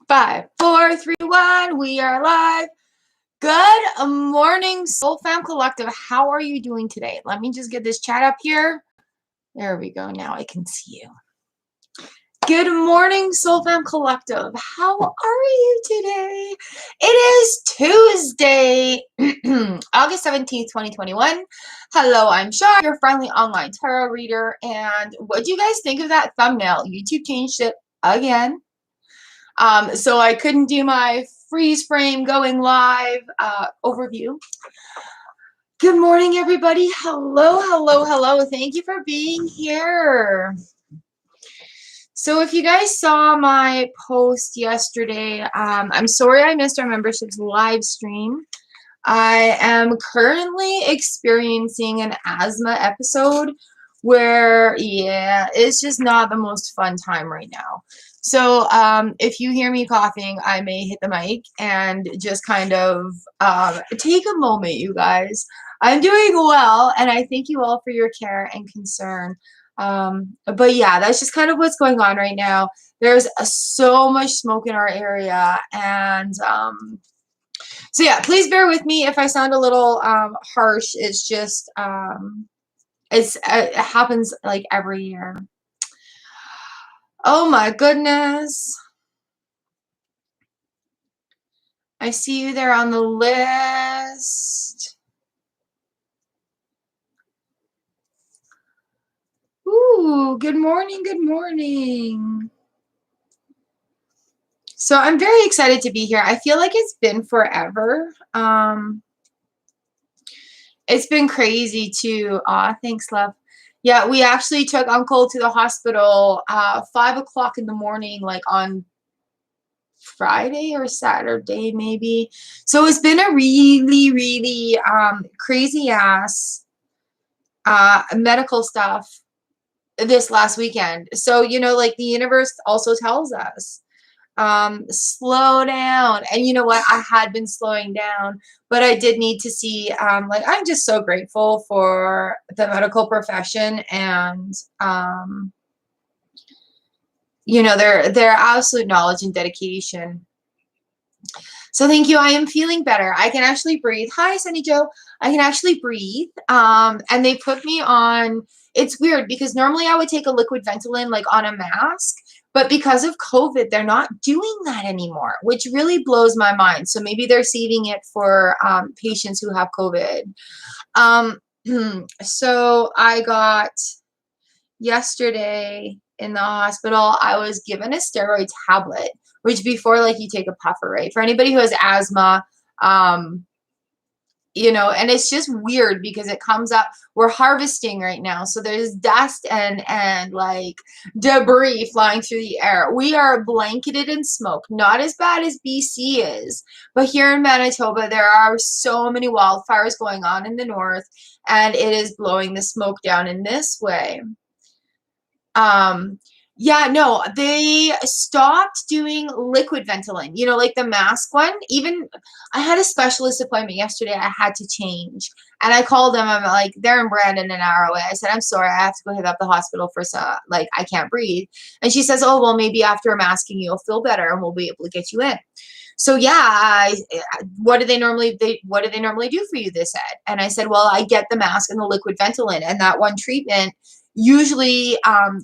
5, 4, 3, 1. We are live. Good morning, Soul Fam Collective. How are you doing today? Let me just get this chat up here. There we go. Now I can see you. Good morning, Soul Fam Collective. How are you today? It is Tuesday, August 17th, 2021. Hello, I'm Shaw, your friendly online tarot reader. And what do you guys think of that thumbnail? YouTube changed it again. So I couldn't do my freeze frame going live overview. Good morning, everybody. Hello, hello, hello. Thank you for being here. So if you guys saw my post yesterday, I'm sorry I missed our memberships live stream. I am currently experiencing an asthma episode where, yeah, it's just not the most fun time right now. So if you hear me coughing, I may hit the mic and just kind of take a moment, you guys. I'm doing well, and I thank you all for your care and concern. But yeah, that's just kind of what's going on right now. There's so much smoke in our area, and so yeah, please bear with me if I sound a little harsh. It's just it happens like every year. Oh my goodness. I see you there on the list. Ooh, good morning, good morning. So I'm very excited to be here. I feel like it's been forever. It's been crazy too. Aw, thanks, love. Yeah, we actually took Uncle to the hospital 5 o'clock in the morning, like on Friday or Saturday, maybe. So it's been a really, really crazy ass medical stuff this last weekend. So, you know, like the universe also tells us, slow down. And you know what? I had been slowing down, but I did need to see, like, I'm just so grateful for the medical profession and, you know, their absolute knowledge and dedication. So thank you. I am feeling better. I can actually breathe. Hi, Sunny Joe. I can actually breathe. And they put me on, it's weird because normally I would take a liquid Ventolin like on a mask, but because of COVID, they're not doing that anymore, which really blows my mind. So maybe they're saving it for patients who have COVID. So I got yesterday in the hospital, I was given a steroid tablet, which before, like, you take a puffer, right? For anybody who has asthma, you know, and it's just weird because it comes up, we're harvesting right now. So there's dust and like debris flying through the air. We are blanketed in smoke, not as bad as BC is, but here in Manitoba, there are so many wildfires going on in the north, and it is blowing the smoke down in this way. Yeah, no, they stopped doing liquid Ventolin, you know, like the mask one. Even I had a specialist appointment yesterday I had to change. And I called them. I'm like, they're in Brandon, an hour away. I said, I'm sorry, I have to go hit up the hospital for some, like, I can't breathe. And she says, oh, well, maybe after masking you'll feel better and we'll be able to get you in. So yeah, what do they normally do for you? They said. And I said, well, I get the mask and the liquid Ventolin, and that one treatment usually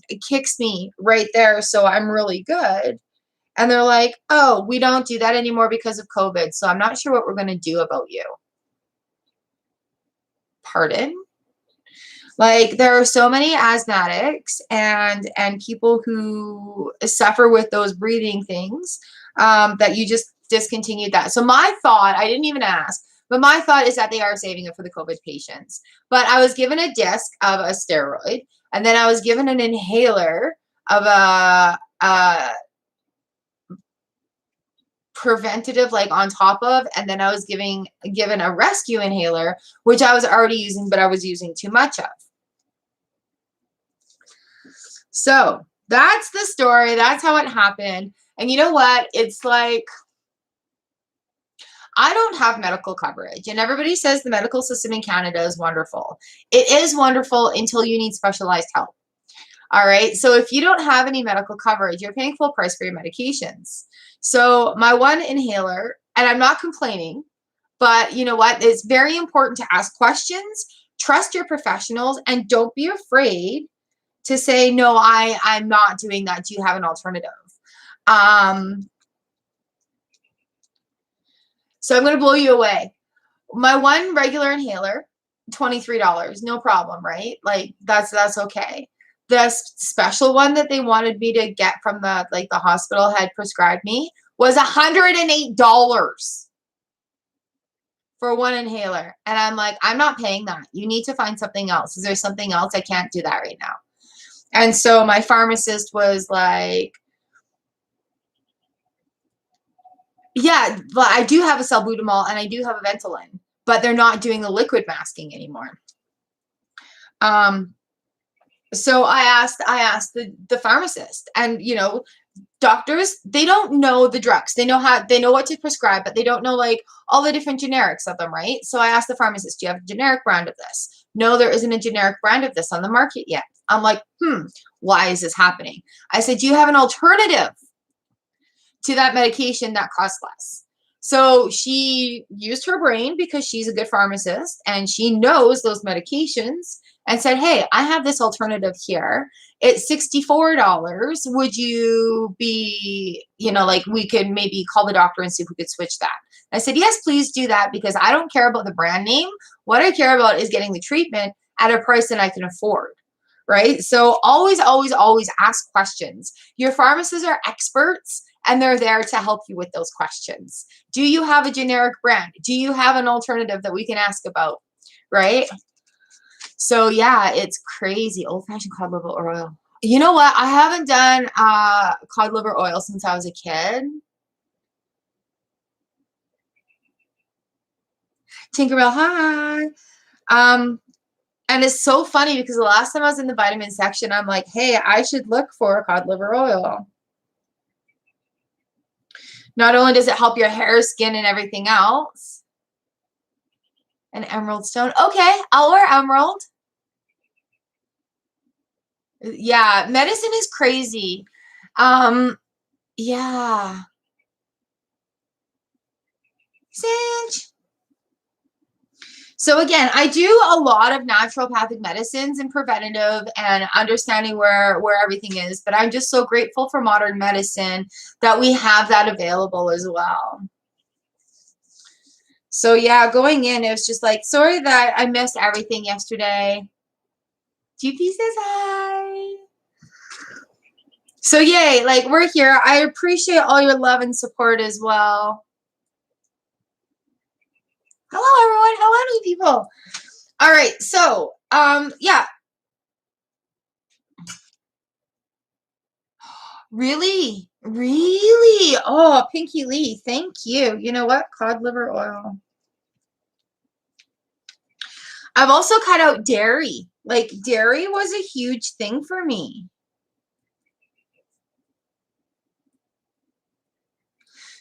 it kicks me right there, so I'm really good. And they're like, oh, we don't do that anymore because of COVID, so I'm not sure what we're going to do about you. Pardon? Like, there are so many asthmatics and people who suffer with those breathing things that you just discontinued that. So my thought, I didn't even ask, but my thought is that they are saving it for the COVID patients. But I was given a disc of a steroid, and then I was given an inhaler of a preventative, like, on top of, and then I was given a rescue inhaler, which I was already using, but I was using too much of. So that's the story. That's how it happened. And you know what? It's like, I don't have medical coverage, and everybody says the medical system in Canada is wonderful. It is wonderful until you need specialized help. All right. So if you don't have any medical coverage, you're paying full price for your medications. So my one inhaler, and I'm not complaining, but you know what? It's very important to ask questions, trust your professionals, and don't be afraid to say, no, I'm not doing that. Do you have an alternative? So I'm going to blow you away. My one regular inhaler, $23, no problem, right? Like that's okay. The special one that they wanted me to get from the hospital had prescribed me was $108 for one inhaler. And I'm like, I'm not paying that. You need to find something else. Is there something else? I can't do that right now. And so my pharmacist was like, yeah, but I do have a salbutamol and I do have a Ventolin, but they're not doing the liquid masking anymore. So I asked the pharmacist, and you know, doctors, they don't know the drugs. They know what to prescribe, but they don't know like all the different generics of them, right? So I asked the pharmacist, do you have a generic brand of this? No, there isn't a generic brand of this on the market yet. I'm like, why is this happening? I said, do you have an alternative to that medication that costs less? So she used her brain because she's a good pharmacist and she knows those medications and said, hey, I have this alternative here. It's $64. Would you be, you know, like we could maybe call the doctor and see if we could switch that. I said, yes, please do that because I don't care about the brand name. What I care about is getting the treatment at a price that I can afford. Right? So always, always, always ask questions. Your pharmacists are experts and they're there to help you with those questions. Do you have a generic brand? Do you have an alternative that we can ask about? Right? So yeah, it's crazy. Old-fashioned cod liver oil. You know what? I haven't done cod liver oil since I was a kid. Tinkerbell, hi. And it's so funny because the last time I was in the vitamin section, I'm like, hey, I should look for cod liver oil. Not only does it help your hair, skin, and everything else. An emerald stone. Okay, I'll wear emerald. Yeah, medicine is crazy. Yeah. Cinch. So again, I do a lot of naturopathic medicines and preventative and understanding where everything is, but I'm just so grateful for modern medicine that we have that available as well. So yeah, going in, it was just like, sorry that I missed everything yesterday. GP says hi. So yay, like we're here. I appreciate all your love and support as well. Hello everyone. Hello new people. All right, so yeah. Really? Really? Oh, Pinky Lee, thank you. You know what? Cod liver oil. I've also cut out dairy. Like dairy was a huge thing for me.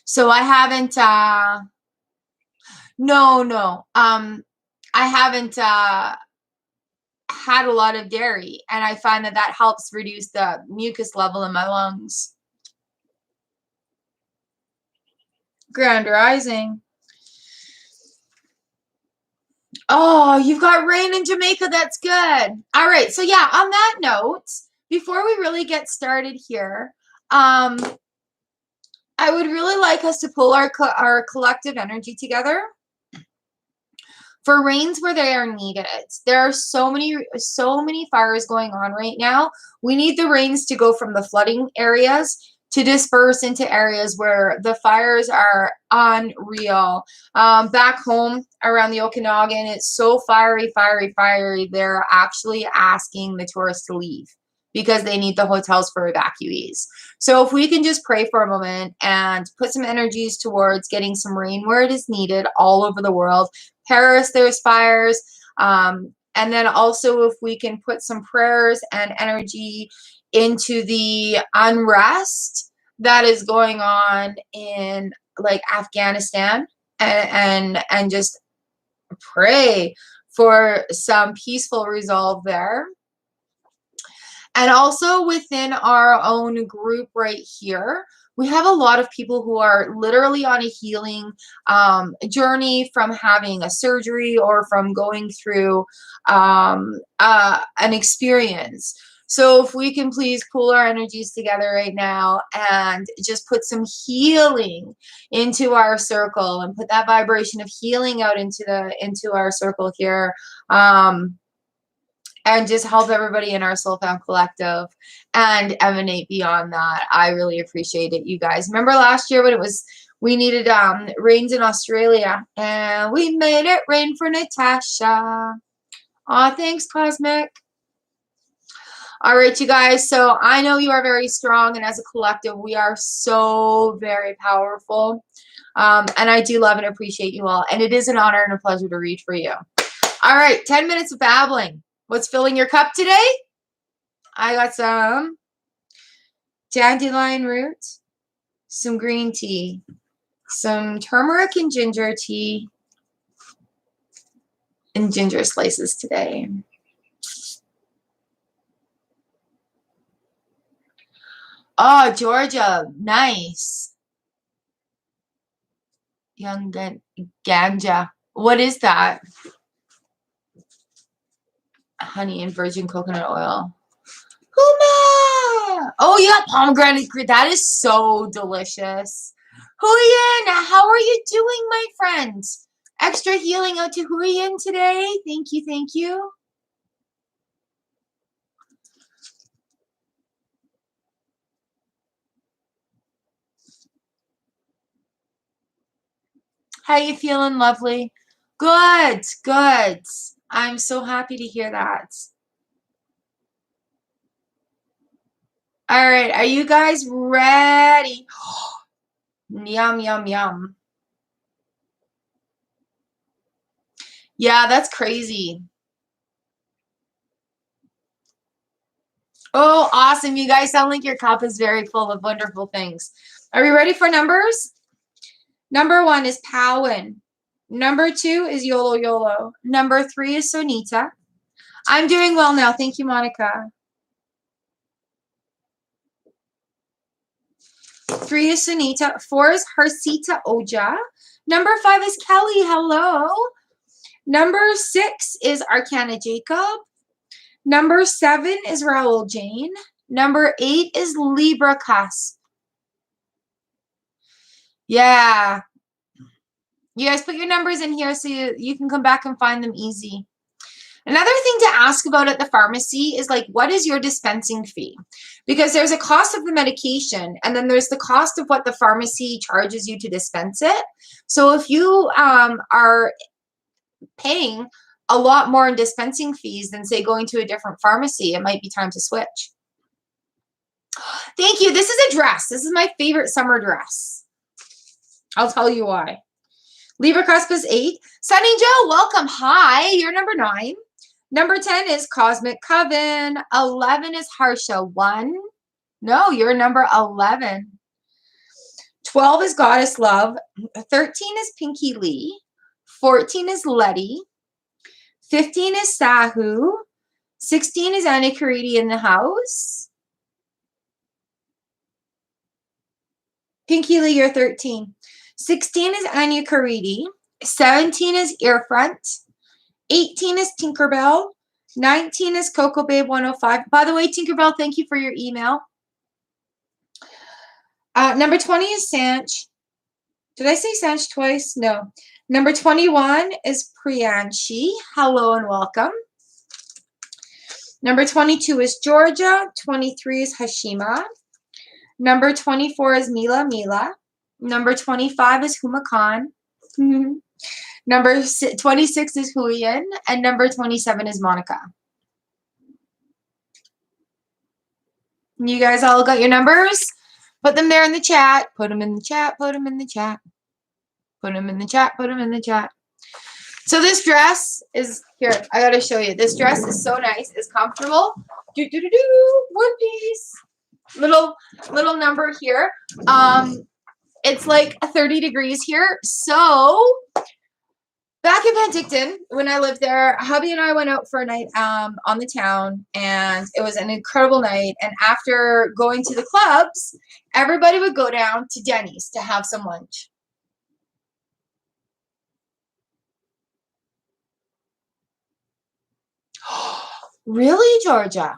So I haven't no. I haven't had a lot of dairy, and I find that helps reduce the mucus level in my lungs. Grand Rising. Oh, you've got rain in Jamaica. That's good. All right. So yeah, on that note, before we really get started here, I would really like us to pull our collective energy together for rains where they are needed. There are so many fires going on right now. We need the rains to go from the flooding areas to disperse into areas where the fires are unreal. Back home around the Okanagan, it's so fiery. They're actually asking the tourists to leave because they need the hotels for evacuees. So if we can just pray for a moment and put some energies towards getting some rain where it is needed all over the world. Paris, there's fires. And then also if we can put some prayers and energy into the unrest that is going on in like Afghanistan and just pray for some peaceful resolve there. And also within our own group right here, we have a lot of people who are literally on a healing journey from having a surgery or from going through an experience. So if we can please pool our energies together right now and just put some healing into our circle and put that vibration of healing out into our circle here. And just help everybody in our Soul Fam Collective and emanate beyond that. I really appreciate it, you guys. Remember last year when it was, we needed rains in Australia, and we made it rain for Natasha. Aw, thanks, Cosmic. All right, you guys. So I know you are very strong, and as a collective, we are so very powerful. And I do love and appreciate you all. And it is an honor and a pleasure to read for you. All right, 10 minutes of babbling. What's filling your cup today? I got some dandelion root, some green tea, some turmeric and ginger tea, and ginger slices today. Oh, Georgia, nice. Young ganja. What is that? Honey and virgin coconut oil. Huma! Oh, yeah, pomegranate. That is so delicious. Huyen, how are you doing, my friend? Extra healing out to Huyen today. Thank you, thank you. How you feeling, lovely? Good, good. I'm so happy to hear that. All right, are you guys ready? Yum, yum, yum. Yeah, that's crazy. Oh, awesome. You guys sound like your cup is very full of wonderful things. Are we ready for numbers? Number 1 is Powin. Number 2 is Yolo Yolo. Number 3 is Sonita. I'm doing well now. Thank you, Monica. 3 is Sunita. 4 is Harsita Oja. Number 5 is Kelly. Hello. Number 6 is Arcana Jacob. Number 7 is Raul Jane. Number 8 is Libra Cusp. Yeah. You guys put your numbers in here so you can come back and find them easy. Another thing to ask about at the pharmacy is like, what is your dispensing fee? Because there's a cost of the medication, and then there's the cost of what the pharmacy charges you to dispense it. So if you are paying a lot more in dispensing fees than, say, going to a different pharmacy, it might be time to switch. Thank you. This is a dress. This is my favorite summer dress. I'll tell you why. Libra Cusp is 8. Sunny Joe, welcome. Hi, you're number 9. Number 10 is Cosmic Coven. 11 is Harsha. 1. No, you're number 11. 12 is Goddess Love. 13 is Pinky Lee. 14 is Letty. 15 is Sahu. 16 is Anna Karidi in the house. Pinky Lee, you're 13. 16 is Anya Karidi. 17 is Earfront. 18 is Tinkerbell. 19 is Coco Babe 105. By the way, Tinkerbell, thank you for your email. Number 20 is Sanch. Did I say Sanch twice? No. Number 21 is Priyanshi. Hello and welcome. Number 22 is Georgia. 23 is Hashima. Number 24 is Mila. Number 25 is Huma Khan. Number 26 is Huyen. And number 27 is Monica. You guys all got your numbers? Put them there in the chat. Put them in the chat. Put them in the chat. Put them in the chat. Put them in the chat. So this dress is, here, I got to show you. This dress is so nice. It's comfortable. One piece. Little number here. It's like 30 degrees here. So Back in Penticton, when I lived there, hubby and I went out for a night on the town, and it was an incredible night. And after going to the clubs, everybody would go down to Denny's to have some lunch. Really, Georgia?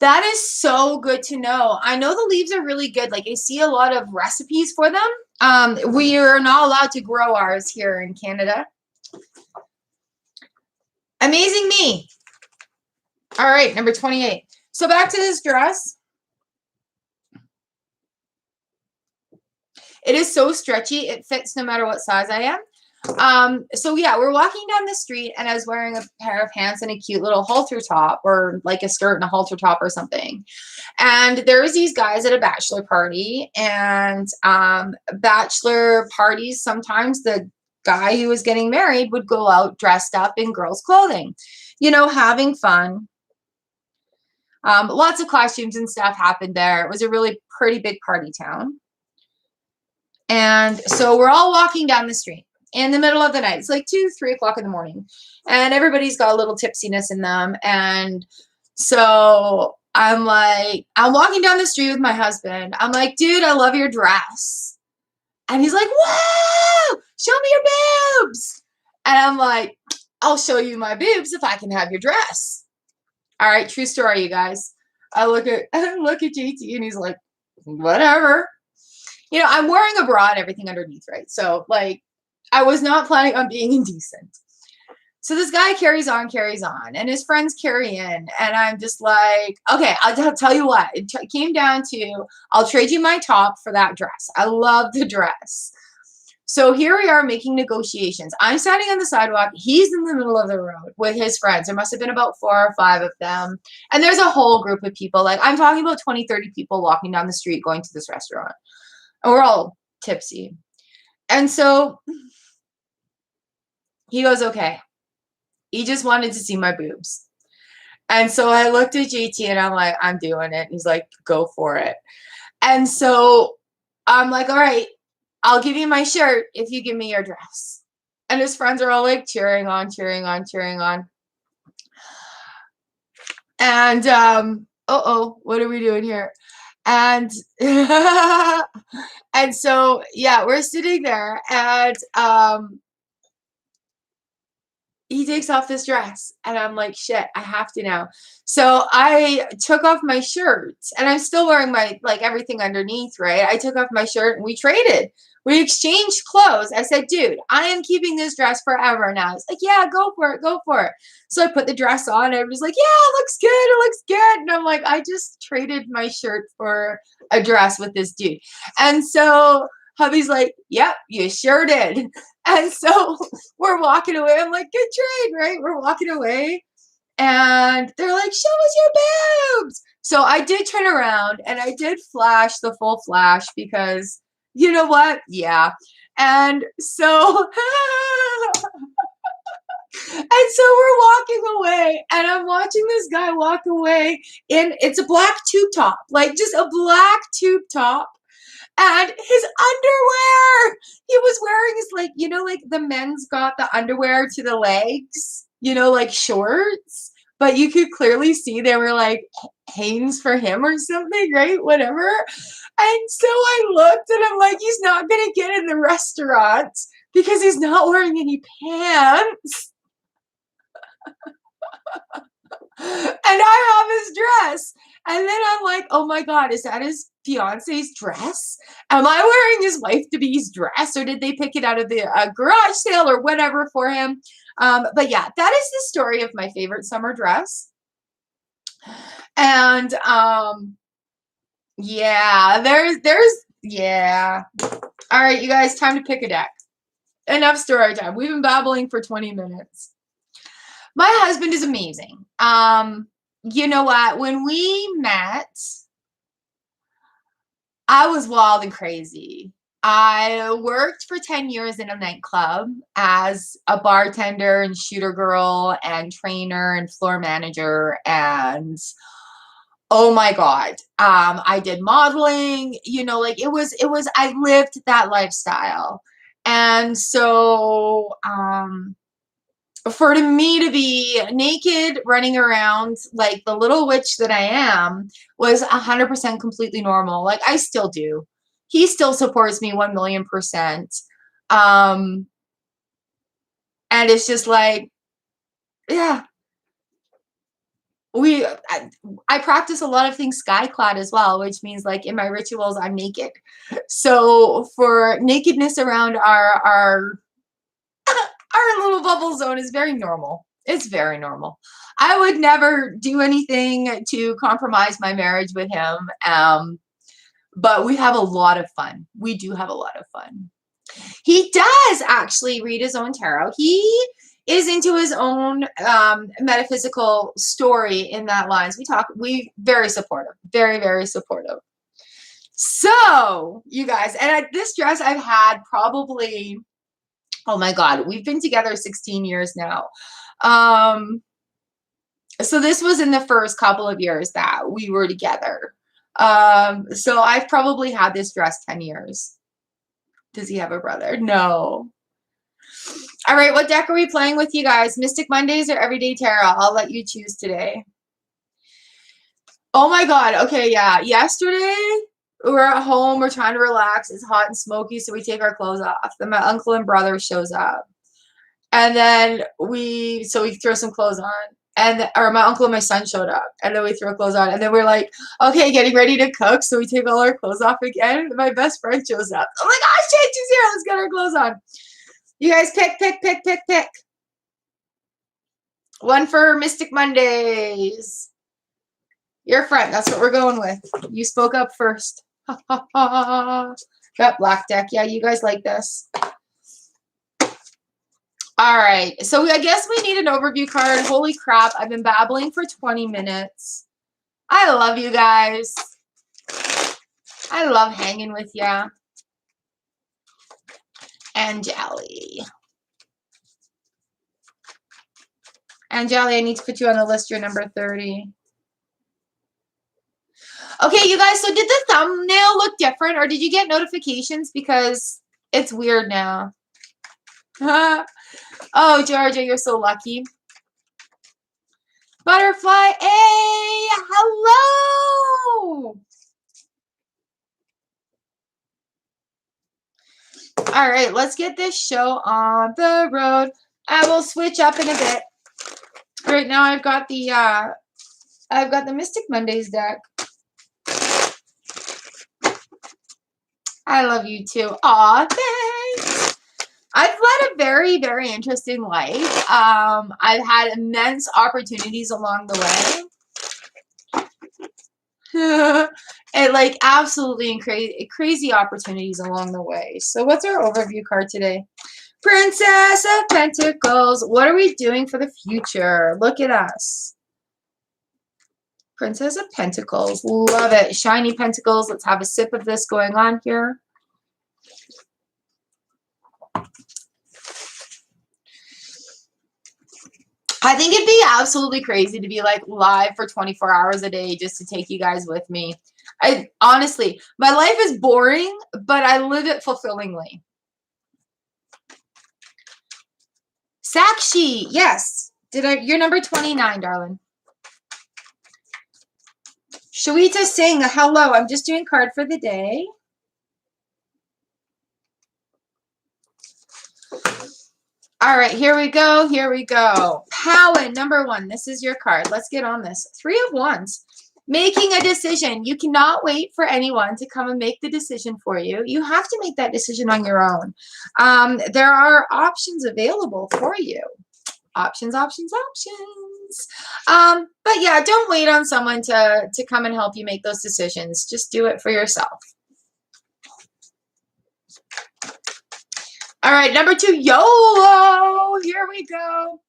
That is so good to know. I know the leaves are really good. Like I see a lot of recipes for them. We are not allowed to grow ours here in Canada. Amazing me. All right, number 28. So back to this dress. It is so stretchy. It fits no matter what size I am. So yeah, we're walking down the street and I was wearing a pair of pants and a cute little halter top, or like a skirt and a halter top or something. And there was these guys at a bachelor party, and bachelor parties, sometimes the guy who was getting married would go out dressed up in girls' clothing, you know, having fun. Lots of costumes and stuff happened there. It was a really pretty big party town. And so we're all walking down the street in the middle of the night. It's like 2, 3 o'clock in the morning, and everybody's got a little tipsiness in them. And so I'm walking down the street with my husband. I'm like, dude, I love your dress. And he's like, whoa, show me your boobs. And I'm like, I'll show you my boobs if I can have your dress. All right, true story, you guys. I look at JT and he's like, whatever. You know, I'm wearing a bra and everything underneath, right? So, like, I was not planning on being indecent. So this guy carries on, and his friends carry in. And I'm just like, okay, I'll tell you what. It came down to, I'll trade you my top for that dress. I love the dress. So here we are making negotiations. I'm standing on the sidewalk. He's in the middle of the road with his friends. There must have been about 4 or 5 of them. And there's a whole group of people. Like, I'm talking about 20, 30 people walking down the street going to this restaurant. And we're all tipsy. And so he goes, okay. He just wanted to see my boobs. And so I looked at JT and I'm like, I'm doing it. And he's like, go for it. And so I'm like, all right, I'll give you my shirt if you give me your dress. And his friends are all like cheering on. And what are we doing here? And and so yeah, we're sitting there, and he takes off this dress, and I'm like, shit, I have to now. So I took off my shirt, and I'm still wearing my, like, everything underneath, right? I took off my shirt and we traded. We exchanged clothes. I said, dude, I am keeping this dress forever now. He's like, yeah, go for it, go for it. So I put the dress on, and I was like, yeah, it looks good, it looks good. And I'm like, I just traded my shirt for a dress with this dude. And so hubby's like, yep, you sure did. And so we're walking away. I'm like, good trade, right? We're walking away. And they're like, show us your boobs. So I did turn around and I did flash the full flash because, you know what? Yeah. And so, and so we're walking away, and I'm watching this guy walk away in, it's a black tube top, like just a black tube top. And his underwear, he was wearing his, like, you know, like the men's got the underwear to the legs, you know, like shorts, but you could clearly see they were like Hanes for him or something, right? Whatever. And so I looked and I'm like, he's not going to get in the restaurant because he's not wearing any pants. And I have his dress. And then I'm like, oh my God, is that his fiance's dress? Am I wearing his wife-to-be's dress? Or did they pick it out of the garage sale or whatever for him? But yeah, that is the story of my favorite summer dress. And yeah, yeah. All right, you guys, time to pick a deck. Enough story time. We've been babbling for 20 minutes. My husband is amazing. You know what? When we met, I was wild and crazy. I worked for 10 years in a nightclub as a bartender and shooter girl and trainer and floor manager. And Oh my God. I did modeling, you know, like I lived that lifestyle. And so, for me to be naked running around like the little witch that I am was 100% completely normal. Like I still do. He still supports me 1,000,000%. Um, and it's just like, yeah, I practice a lot of things skyclad as well, which means like in my rituals I'm naked. So for nakedness around our little bubble zone is very normal. It's very normal. I would never do anything to compromise my marriage with him. But we have a lot of fun. We do have a lot of fun. He does actually read his own tarot. He is into his own metaphysical story in that lines. We very supportive, very, very supportive. So, you guys, and this dress I've had probably, oh my God, we've been together 16 years now. So this was in the first couple of years that we were together. So I've probably had this dress 10 years. Does he have a brother? No. All right, what deck are we playing with, you guys? Mystic Mondays or Everyday Tarot? I'll let you choose today. Oh my God. Okay, yeah. Yesterday, we're at home. We're trying to relax. It's hot and smoky, so we take our clothes off. Then my uncle and brother shows up. And then we throw some clothes on. Or my uncle and my son showed up. And then we throw clothes on. And then we're like, okay, getting ready to cook. So we take all our clothes off again. And my best friend shows up. I'm like, oh shit, she's here. Let's get our clothes on. You guys pick. One for Mystic Mondays. Your friend. That's what we're going with. You spoke up first. Got black deck. Yeah, you guys like this. All right. So I guess we need an overview card. Holy crap. I've been babbling for 20 minutes. I love you guys. I love hanging with ya. Anjali. Anjali, I need to put you on the list. You're number 30. Okay, you guys, so did the thumbnail look different or did you get notifications? Because it's weird now. Oh, Georgia, you're so lucky. Butterfly, hey, hello. All right, let's get this show on the road. I will switch up in a bit. Right now, I've got the Mystic Mondays deck. I love you too. Aw, thanks. I've led a very, very interesting life. I've had immense opportunities along the way. And like absolutely crazy opportunities along the way. So what's our overview card today? Princess of Pentacles. What are we doing for the future? Look at us. Princess of Pentacles. Love it. Shiny pentacles. Let's have a sip of this going on here. I think it'd be absolutely crazy to be like live for 24 hours a day just to take you guys with me. Honestly, my life is boring, but I live it fulfillingly. Sakshi, yes. You're number 29, darling. Shawita Singh, hello. I'm just doing card for the day. All right, here we go. Here we go. Powen, number 1. This is your card. Let's get on this. 3 of Wands. Making a decision. You cannot wait for anyone to come and make the decision for you. You have to make that decision on your own. There are options available for you. Options. But yeah, don't wait on someone to come and help you make those decisions. Just do it for yourself. All right, number 2, YOLO. Here we go.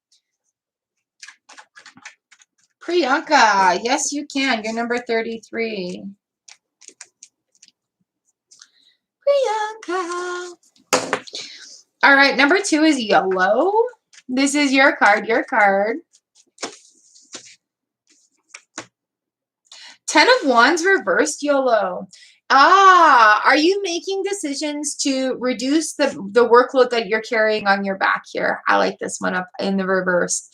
Priyanka, yes, you can. You're number 33. Priyanka. All right, number 2 is YOLO. This is your card, Ten of Wands reversed, YOLO. Ah, are you making decisions to reduce the workload that you're carrying on your back here? I like this one up in the reverse.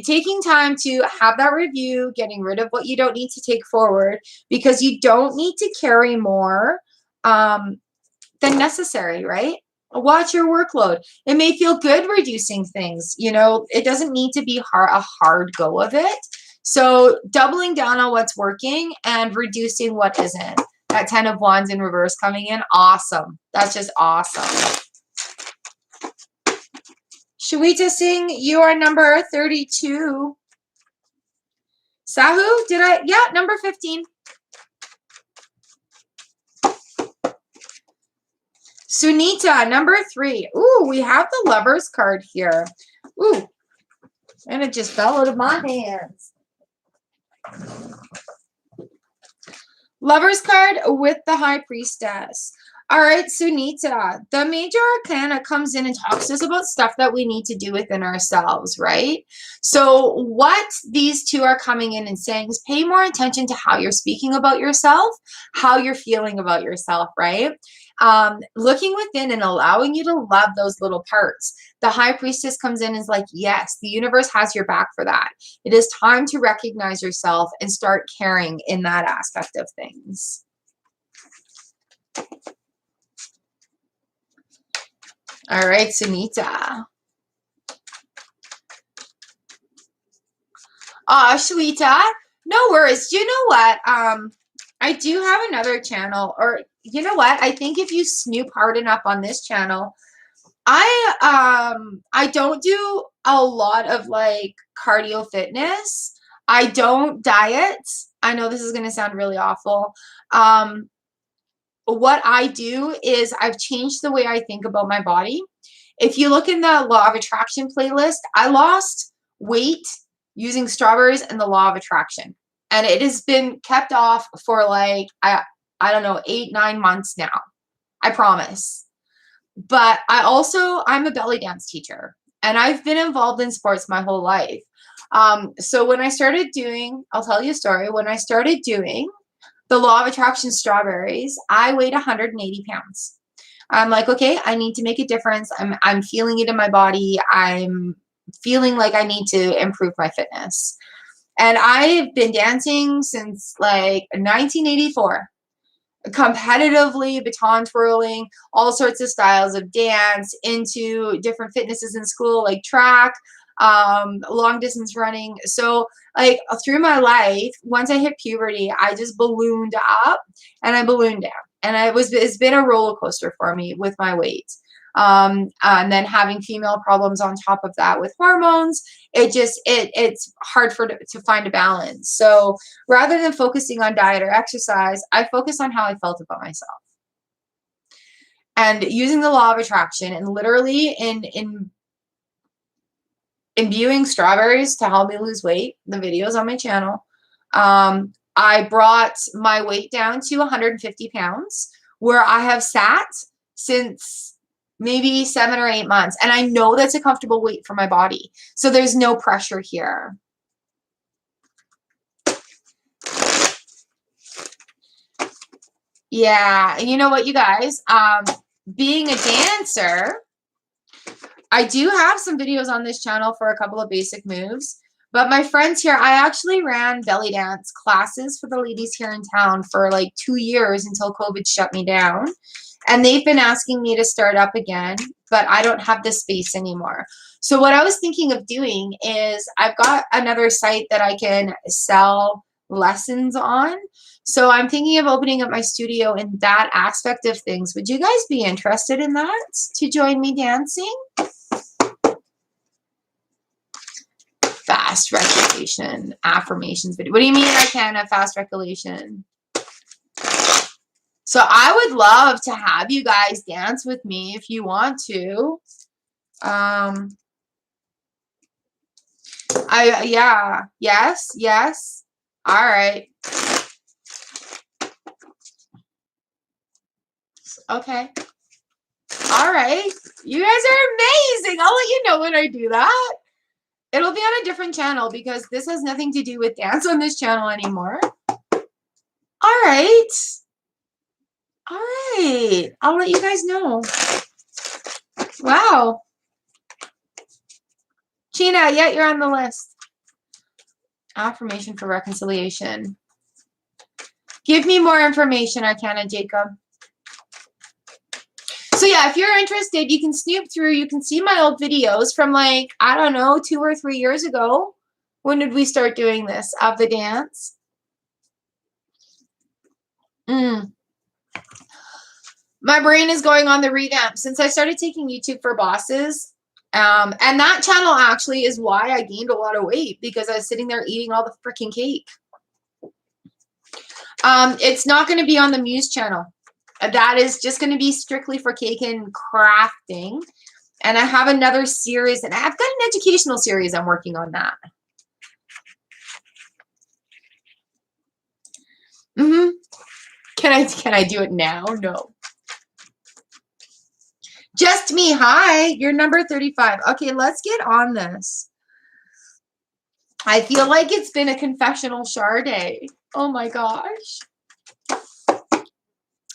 Taking time to have that review, getting rid of what you don't need to take forward, because you don't need to carry more than necessary, right? Watch your workload. It may feel good reducing things. You know, it doesn't need to be a hard go of it. So doubling down on what's working and reducing what isn't. That 10 of Wands in reverse coming in. Awesome. That's just awesome. Shweta Singh, you are number 32. Sahu, did I? Yeah, number 15. Sunita, number 3. Ooh, we have the Lovers card here. Ooh, and it just fell out of my hands. Lovers card with the High Priestess. All right, Sunita, the Major Arcana comes in and talks to us about stuff that we need to do within ourselves, right? So what these two are coming in and saying is pay more attention to how you're speaking about yourself, how you're feeling about yourself, right? Looking within and allowing you to love those little parts. The High Priestess comes in and is like, yes, the universe has your back for that. It is time to recognize yourself and start caring in that aspect of things. All right, Sunita. Shweta, no worries. You know what? I do have another channel, or you know what? I think if you snoop hard enough on this channel, I don't do a lot of like cardio fitness. I don't diet. I know this is going to sound really awful. What I do is I've changed the way I think about my body. If you look in the Law of Attraction playlist, I lost weight using strawberries and the Law of Attraction. And it has been kept off for like, I don't know, 8-9 months now. I promise. But I'm a belly dance teacher. And I've been involved in sports my whole life. So when I started doing, I'll tell you a story. When I started doing the Law of Attraction strawberries, I weighed 180 pounds. I'm like, okay, I need to make a difference. I'm feeling it in my body. I'm feeling like I need to improve my fitness. And I've been dancing since like 1984. Competitively, baton twirling, all sorts of styles of dance, into different fitnesses in school like track, long distance running. So like through my life, once I hit puberty, I just ballooned up and I ballooned down. And it's been a roller coaster for me with my weight. And then having female problems on top of that with hormones, it's hard to find a balance. So rather than focusing on diet or exercise, I focus on how I felt about myself. And using the Law of Attraction and literally in imbuing strawberries to help me lose weight, the videos on my channel, I brought my weight down to 150 pounds, where I have sat since maybe 7 or 8 months. And I know that's a comfortable weight for my body. So there's no pressure here. Yeah. And you know what, you guys, being a dancer, I do have some videos on this channel for a couple of basic moves. But my friends here, I actually ran belly dance classes for the ladies here in town for like 2 years until COVID shut me down. And they've been asking me to start up again, but I don't have the space anymore. So what I was thinking of doing is I've got another site that I can sell lessons on. So I'm thinking of opening up my studio in that aspect of things. Would you guys be interested in that, to join me dancing? Fast recollection, affirmations video. What do you mean I can't have fast recollection? So I would love to have you guys dance with me if you want to. Yeah, yes. All right. Okay. All right. You guys are amazing. I'll let you know when I do that. It'll be on a different channel because this has nothing to do with dance on this channel anymore. right. All right. I'll let you guys know. Wow. Gina, yeah, you're on the list. Affirmation for reconciliation. Give me more information, Arcana Jacob. So yeah, if you're interested, you can snoop through. You can see my old videos from like, I don't know, 2 or 3 years ago. When did we start doing this? Of the dance? My brain is going on the revamp since I started taking YouTube for Bosses. And that channel actually is why I gained a lot of weight, because I was sitting there eating all the freaking cake. It's not going to be on the Muse channel. That is just going to be strictly for cake and crafting. And I have another series, and I've got an educational series I'm working on that. Can I do it now? No. Just me. Hi, you're number 35. Okay, let's get on this. I feel like it's been a confessional Char day. Oh my gosh.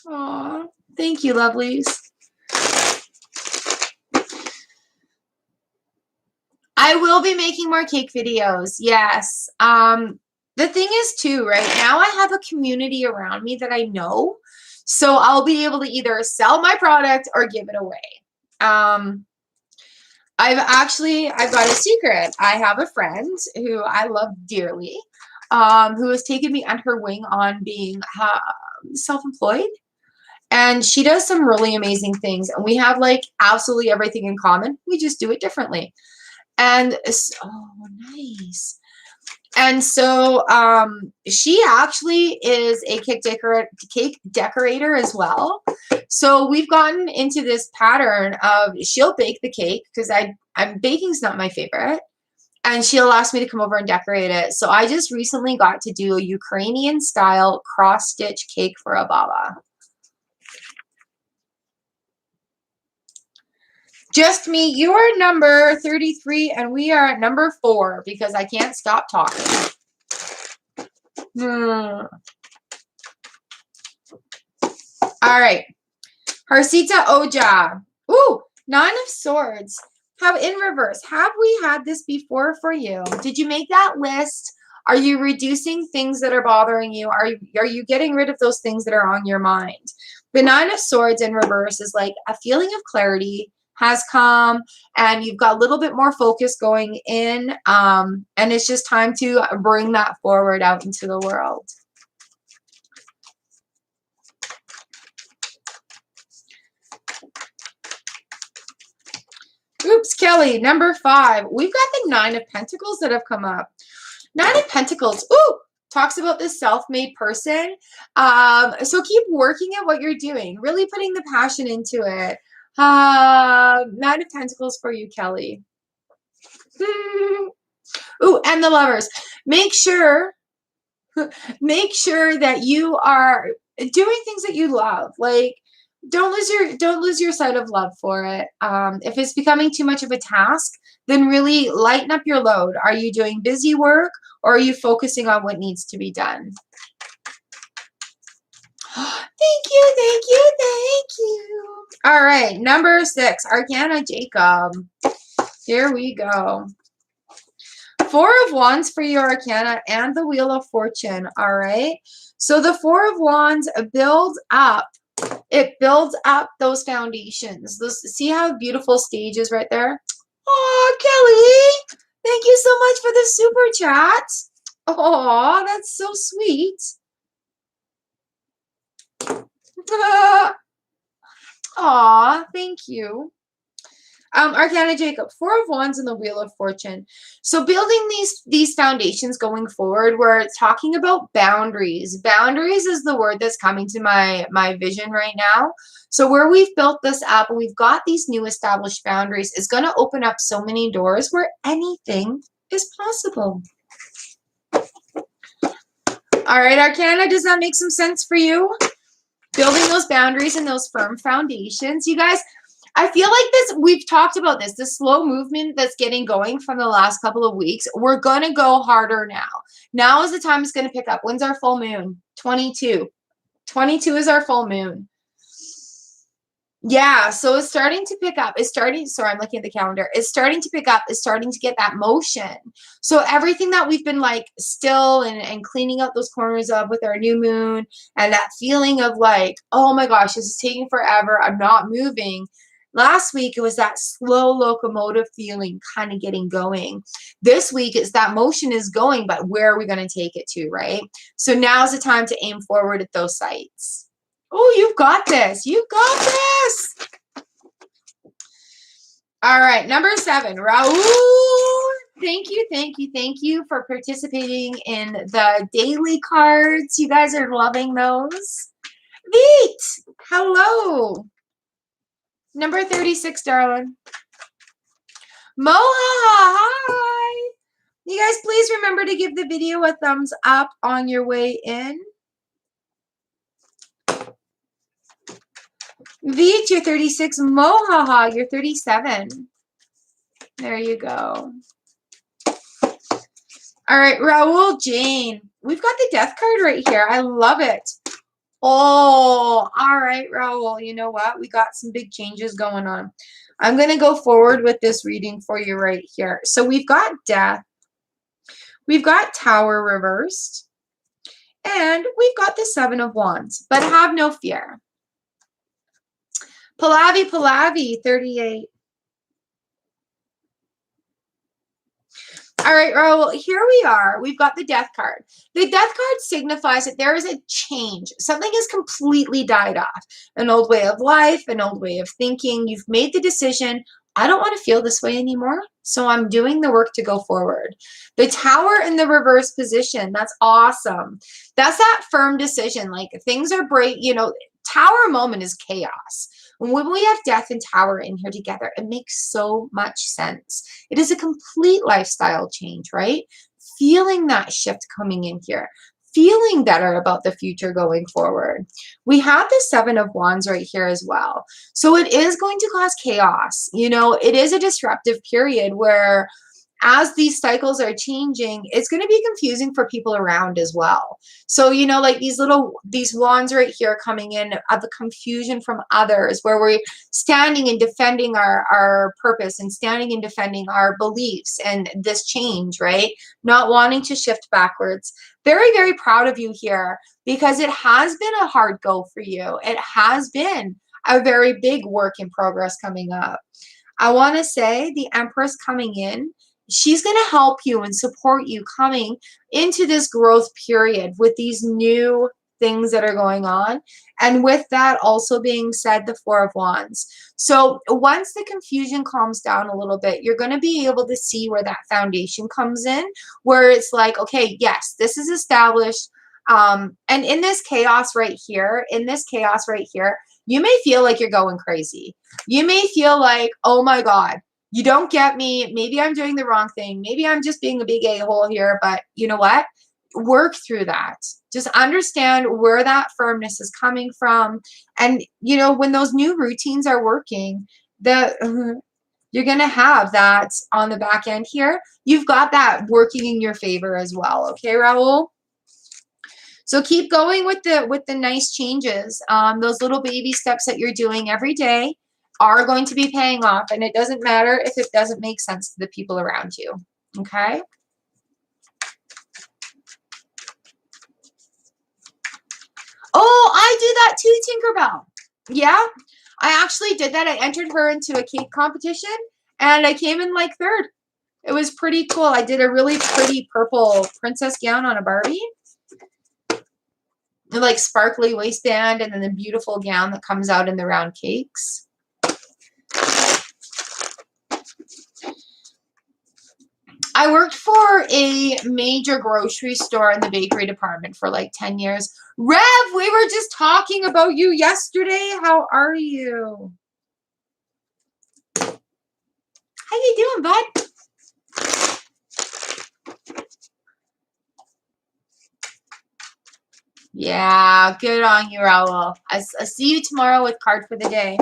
Aw, thank you, lovelies. I will be making more cake videos. Yes. The thing is too, right now I have a community around me that I know, so I'll be able to either sell my product or give it away. I've got a secret. I have a friend who I love dearly, who has taken me under her wing on being self-employed. And she does some really amazing things. And we have like absolutely everything in common. We just do it differently. And oh, nice. And so she actually is a cake decorator as well. So we've gotten into this pattern of she'll bake the cake, because baking's not my favorite. And she'll ask me to come over and decorate it. So I just recently got to do a Ukrainian style cross-stitch cake for a baba. Just me, you are number 33, and we are at number 4 because I can't stop talking. All right. Harsita Oja. Ooh, 9 of Swords. Have in reverse. Have we had this before for you? Did you make that list? Are you reducing things that are bothering you? Are you getting rid of those things that are on your mind? The 9 of Swords in reverse is like a feeling of clarity has come, and you've got a little bit more focus going in, and it's just time to bring that forward out into the world. Oops, Kelly, number 5. We've got the 9 of Pentacles that have come up. 9 of Pentacles, ooh, talks about this self-made person. So keep working at what you're doing, really putting the passion into it. 9 of Pentacles for you, Kelly. Ooh, and the Lovers. Make sure that you are doing things that you love. Like, don't lose your sight of love for it. If it's becoming too much of a task, then really lighten up your load. Are you doing busy work, or are you focusing on what needs to be done? Thank you, thank you, thank you. All right, number 6, Arcana Jacob. Here we go. 4 of Wands for your Arcana and the Wheel of Fortune. All right. So the 4 of Wands builds up. It builds up those foundations. See how beautiful stage is right there? Oh, Kelly, thank you so much for the super chat. Oh, that's so sweet. Aw, thank you. Arcana Jacob, 4 of Wands and the Wheel of Fortune. So building these foundations going forward, we're talking about boundaries. Boundaries is the word that's coming to my vision right now. So where we've built this up, we've got these new established boundaries, is going to open up so many doors where anything is possible. All right, Arcana, does that make some sense for you? Building those boundaries and those firm foundations. You guys, I feel like this, we've talked about this, the slow movement that's getting going from the last couple of weeks. We're going to go harder now. Now is the time it's going to pick up. When's our full moon? 22. 22 is our full moon. Yeah, so it's starting to pick up. Sorry, I'm looking at the calendar. It's starting to pick up. It's starting to get that motion. So everything that we've been like still and cleaning up those corners of with our new moon and that feeling of like, oh my gosh, this is taking forever. I'm not moving. Last week, it was that slow locomotive feeling kind of getting going. This week, it's that motion is going, but where are we going to take it to, right? So now's the time to aim forward at those sites. Oh, you've got this. You've got this. All right, number 7, Raul. Thank you for participating in the daily cards. You guys are loving those. Veet, hello. Number 36, darling. Moha, hi. You guys, please remember to give the video a thumbs up on your way in. Veet, you're 36. Mohaha, you're 37. There you go. All right, Raul Jane. We've got the death card right here. I love it. Oh, all right, Raul. You know what? We got some big changes going on. I'm going to go forward with this reading for you right here. So we've got death. We've got Tower reversed. And we've got the 7 of Wands. But have no fear. Pallavi, 38. All right, Raul, here we are. We've got the death card. The death card signifies that there is a change. Something has completely died off. An old way of life, an old way of thinking. You've made the decision, I don't want to feel this way anymore, so I'm doing the work to go forward. The Tower in the reverse position, that's awesome. That's that firm decision. Like things are break, you know, Tower moment is chaos. When we have death and Tower in here together, it makes so much sense. It is a complete lifestyle change, right? Feeling that shift coming in here, feeling better about the future going forward. We have the 7 of Wands right here as well. So it is going to cause chaos. You know, it is a disruptive period where as these cycles are changing, it's going to be confusing for people around as well. So, you know, like these wands right here coming in of the confusion from others, where we're standing and defending our purpose and standing and defending our beliefs and this change, right? Not wanting to shift backwards. Very, very proud of you here because it has been a hard go for you. It has been a very big work in progress coming up. I want to say the Empress coming in, she's going to help you and support you coming into this growth period with these new things that are going on. And with that also being said, the 4 of Wands. So once the confusion calms down a little bit, you're going to be able to see where that foundation comes in, where it's like, okay, yes, this is established. And in this chaos right here, you may feel like you're going crazy. You may feel like, oh my God, you don't get me. Maybe I'm doing the wrong thing. Maybe I'm just being a big a-hole here. But you know what? Work through that. Just understand where that firmness is coming from. And, you know, when those new routines are working, you're going to have that on the back end here. You've got that working in your favor as well. Okay, Raul? So keep going with the nice changes. Those little baby steps that you're doing every day are going to be paying off, and it doesn't matter if it doesn't make sense to the people around you. Okay? Oh, I do that too, Tinkerbell. Yeah, I actually did that. I entered her into a cake competition, and I came in like 3rd. It was pretty cool. I did a really pretty purple princess gown on a Barbie. The like sparkly waistband, and then the beautiful gown that comes out in the round cakes. I worked for a major grocery store in the bakery department for like 10 years. Rev, we were just talking about you yesterday. How are you? How you doing, bud? Yeah, good on you, Raul. I see you tomorrow with card for the day.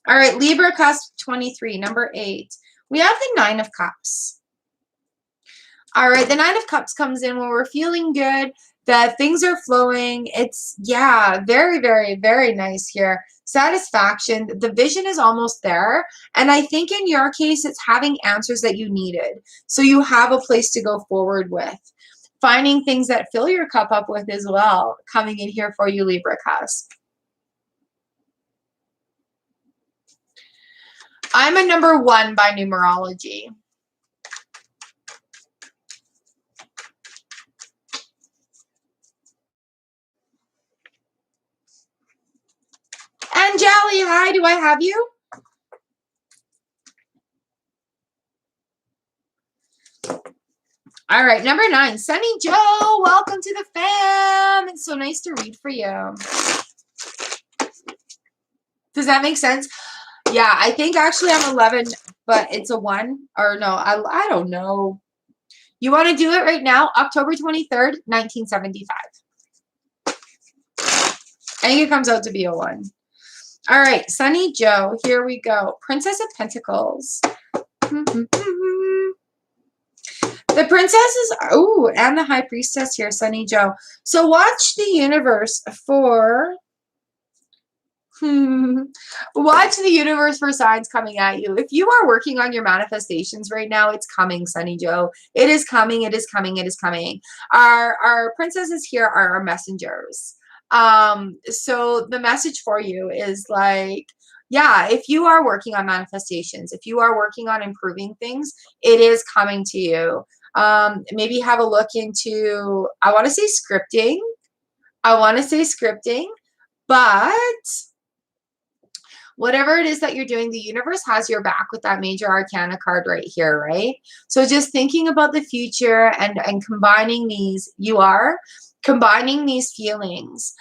All right, Libra cusp 23, number 8. We have the 9 of Cups. All right, the 9 of Cups comes in when we're feeling good. that things are flowing. It's, yeah, very, very, very nice here. Satisfaction. The vision is almost there. And I think in your case, it's having answers that you needed. So you have a place to go forward with. Finding things that fill your cup up with as well, coming in here for you, Libra cusp. I'm a number 1 by numerology. Anjali, hi, do I have you? All right, number 9, Sunny Joe, welcome to the fam. It's so nice to read for you. Does that make sense? Yeah, I think actually I'm 11, but it's a 1. Or no, I don't know. You want to do it right now? October 23rd, 1975. I think it comes out to be a 1. All right, Sunny Joe, here we go. Princess of Pentacles. The princess is, oh, and the high priestess here, Sunny Joe. So watch the universe for, watch the universe for signs coming at you. If you are working on your manifestations right now, it's coming, Sunny Joe. It is coming, it is coming, it is coming. Our princesses here are our messengers. So the message for you is like, yeah, if you are working on manifestations, if you are working on improving things, it is coming to you. Maybe have a look into, I want to say scripting. But whatever it is that you're doing, the universe has your back with that major arcana card right here, right? So just thinking about the future and combining these, you are combining these feelings.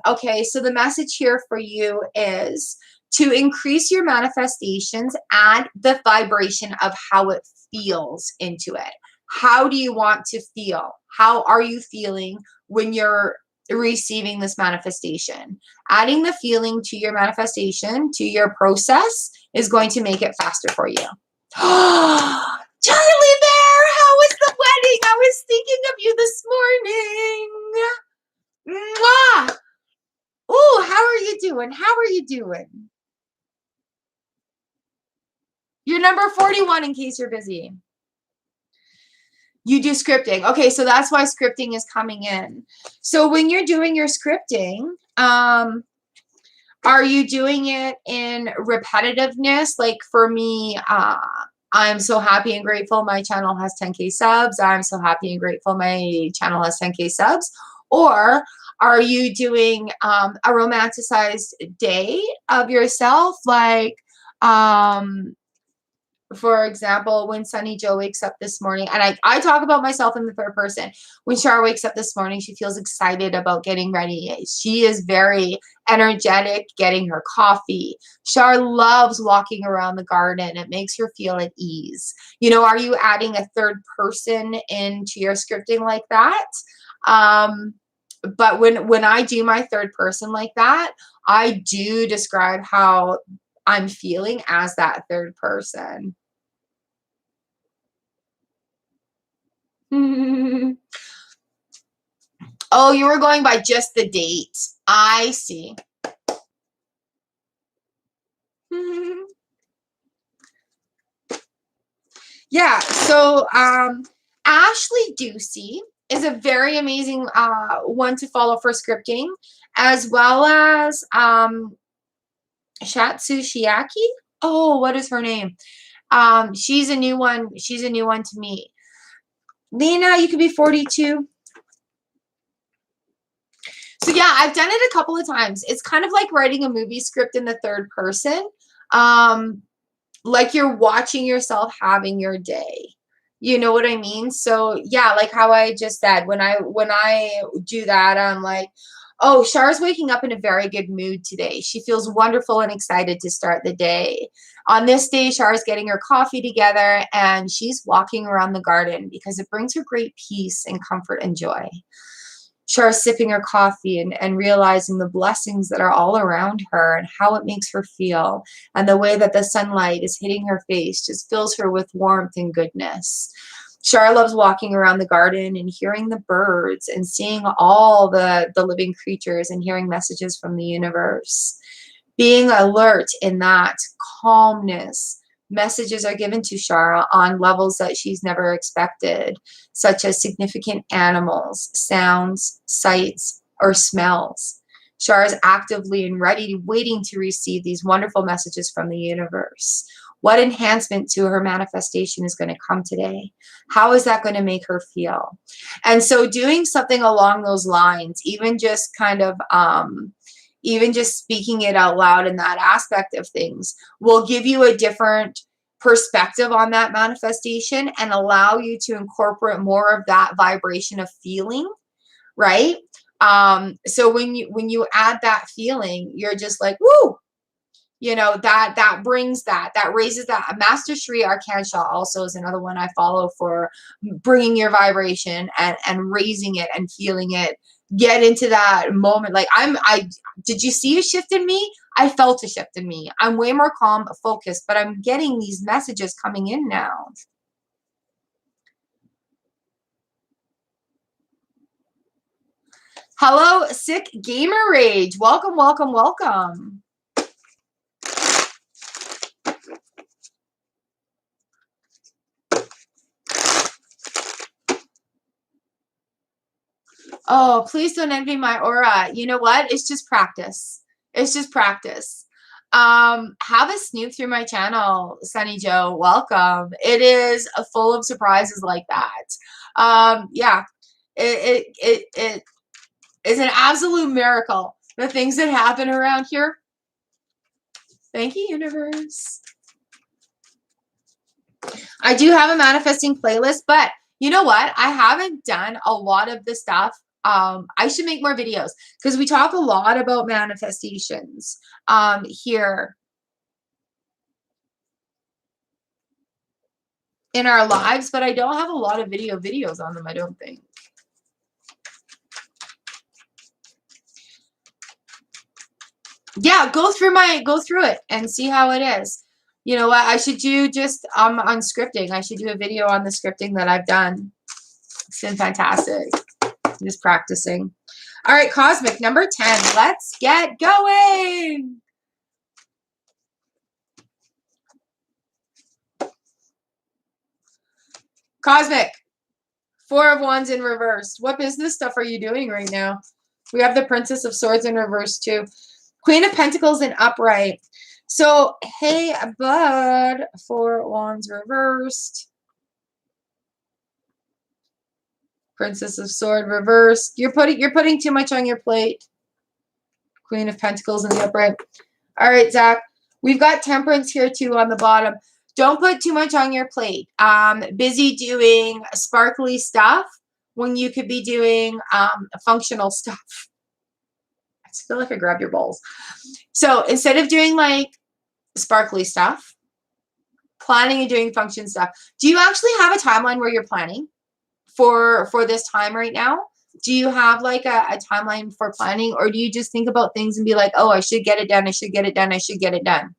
Okay, so the message here for you is to increase your manifestations, add the vibration of how it feels into it. How do you want to feel? How are you feeling when you're receiving this manifestation? Adding the feeling to your manifestation, to your process, is going to make it faster for you. Charlie Bear, how was the wedding? I was thinking of you this morning. Mwah! Ooh, how are you doing? How are you doing? You're number 41 in case you're busy. You do scripting. Okay, so that's why scripting is coming in. So when you're doing your scripting, are you doing it in repetitiveness? Like for me, I'm so happy and grateful my channel has 10K subs. I'm so happy and grateful my channel has 10K subs. Or are you doing a romanticized day of yourself? Like, for example, when Sunny Joe wakes up this morning, and I talk about myself in the third person. When Char wakes up this morning, she feels excited about getting ready. She is very energetic getting her coffee. Char loves walking around the garden. It makes her feel at ease. You know, are you adding a third person into your scripting like that? But when I do my third person like that, I do describe how I'm feeling as that third person. Oh, you were going by just the date. I see. Yeah, so Ashley Ducey is a very amazing one to follow for scripting, as well as Shatsu Shiaki. Oh, what is her name? She's a new one. She's a new one to me. Lena, you could be 42. So yeah, I've done it a couple of times. It's kind of like writing a movie script in the third person. Like you're watching yourself having your day. You know what I mean? So yeah, like how I just said, when I do that, I'm like, oh, Char's waking up in a very good mood today. She feels wonderful and excited to start the day. On this day, Char's getting her coffee together and she's walking around the garden because it brings her great peace and comfort and joy. Char's sipping her coffee and realizing the blessings that are all around her and how it makes her feel. And the way that the sunlight is hitting her face just fills her with warmth and goodness. Shar loves walking around the garden and hearing the birds and seeing all the living creatures and hearing messages from the universe. Being alert in that calmness, messages are given to Shara on levels that she's never expected, such as significant animals, sounds, sights, or smells. Shara is actively and ready, waiting to receive these wonderful messages from the universe. What enhancement to her manifestation is going to come today? How is that going to make her feel? And so doing something along those lines, even just kind of, even just speaking it out loud in that aspect of things will give you a different perspective on that manifestation and allow you to incorporate more of that vibration of feeling, right? So when you add that feeling, you're just like, woo, you know, that brings that raises that. Master Shri Arkansha also is another one I follow for bringing your vibration and raising it and feeling it. Get into that moment. Like did you see a shift in me? I felt a shift in me. I'm way more calm, focused, but I'm getting these messages coming in now. Hello, Sick Gamer Rage. Welcome, welcome, welcome. Oh, please don't envy my aura. You know what? It's just practice. It's just practice. Have a snoop through my channel, Sunny Joe. Welcome. It is full of surprises like that. Yeah, it is an absolute miracle. The things that happen around here. Thank you, universe. I do have a manifesting playlist, but you know what? I haven't done a lot of the stuff. I should make more videos because we talk a lot about manifestations here in our lives, but I don't have a lot of videos on them, I don't think. Yeah, go through it and see how it is. You know what? I should do just on scripting. I should do a video on the scripting that I've done. It's been fantastic. Just practicing. All right, Cosmic, number 10. Let's get going. Cosmic, 4 of Wands in reverse. What business stuff are you doing right now? We have the Princess of Swords in reverse too. Queen of Pentacles in upright. So, hey, bud, 4 Wands reversed. Princess of Sword reversed. You're putting too much on your plate. Queen of Pentacles in the upright. All right, Zach. We've got Temperance here too on the bottom. Don't put too much on your plate. Busy doing sparkly stuff when you could be doing functional stuff. I just feel like I grabbed your balls. So instead of doing like sparkly stuff, planning and doing function stuff. Do you actually have a timeline where you're planning for this time right now? Do you have like a timeline for planning, or do you just think about things and be like, oh, I should get it done, I should get it done, I should get it done?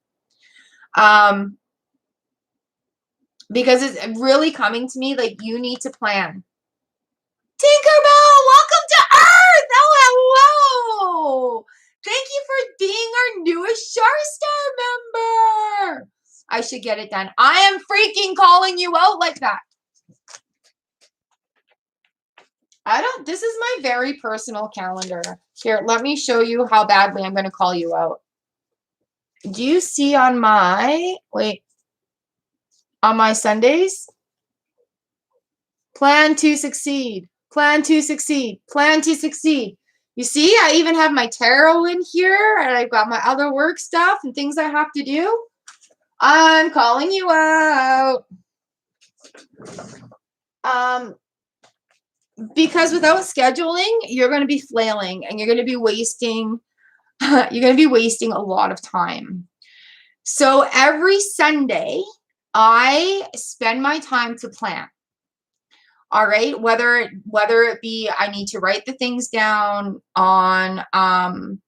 Because it's really coming to me like you need to plan. Tinkerbell, welcome to Earth. Oh, hello. Thank you for being our newest Star member. I should get it done. I am freaking calling you out like that. This is my very personal calendar. Here, let me show you how badly I'm going to call you out. Do you see on my, on my Sundays? Plan to succeed. Plan to succeed. Plan to succeed. You see, I even have my tarot in here, and I've got my other work stuff and things I have to do. I'm calling you out. Because without scheduling, you're going to be flailing and you're going to be wasting a lot of time. So every Sunday, I spend my time to plan. All right, whether it be I need to write the things down on I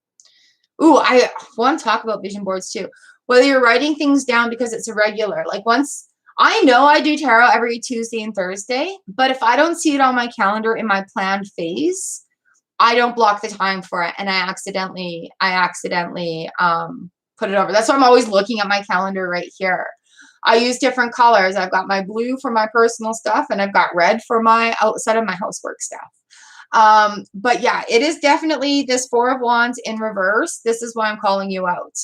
want to talk about vision boards too. Whether you're writing things down because it's irregular. Like once I know I do tarot every Tuesday and Thursday, but if I don't see it on my calendar in my planned phase, I don't block the time for it, and I accidentally put it over. That's why I'm always looking at my calendar right here. I use different colors. I've got my blue for my personal stuff, and I've got red for my outside of my housework stuff. But yeah, it is definitely this Four of Wands in reverse. This is why I'm calling you out.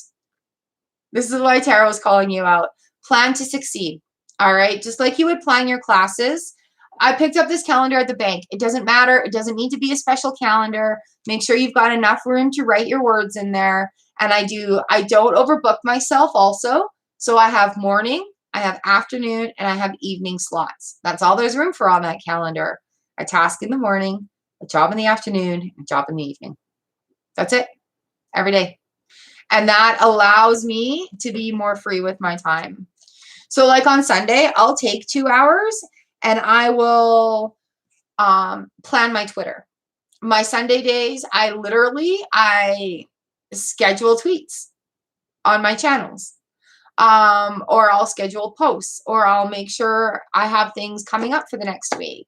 This is why tarot is calling you out. Plan to succeed. All right. Just like you would plan your classes. I picked up this calendar at the bank. It doesn't matter. It doesn't need to be a special calendar. Make sure you've got enough room to write your words in there. And I don't overbook myself also. So I have morning, I have afternoon, and I have evening slots. That's all there's room for on that calendar. A task in the morning, a job in the afternoon, a job in the evening. That's it. Every day. And that allows me to be more free with my time. So like on Sunday, I'll take 2 hours and I will plan my Twitter. My Sunday days, I schedule tweets on my channels. Or I'll schedule posts, or I'll make sure I have things coming up for the next week.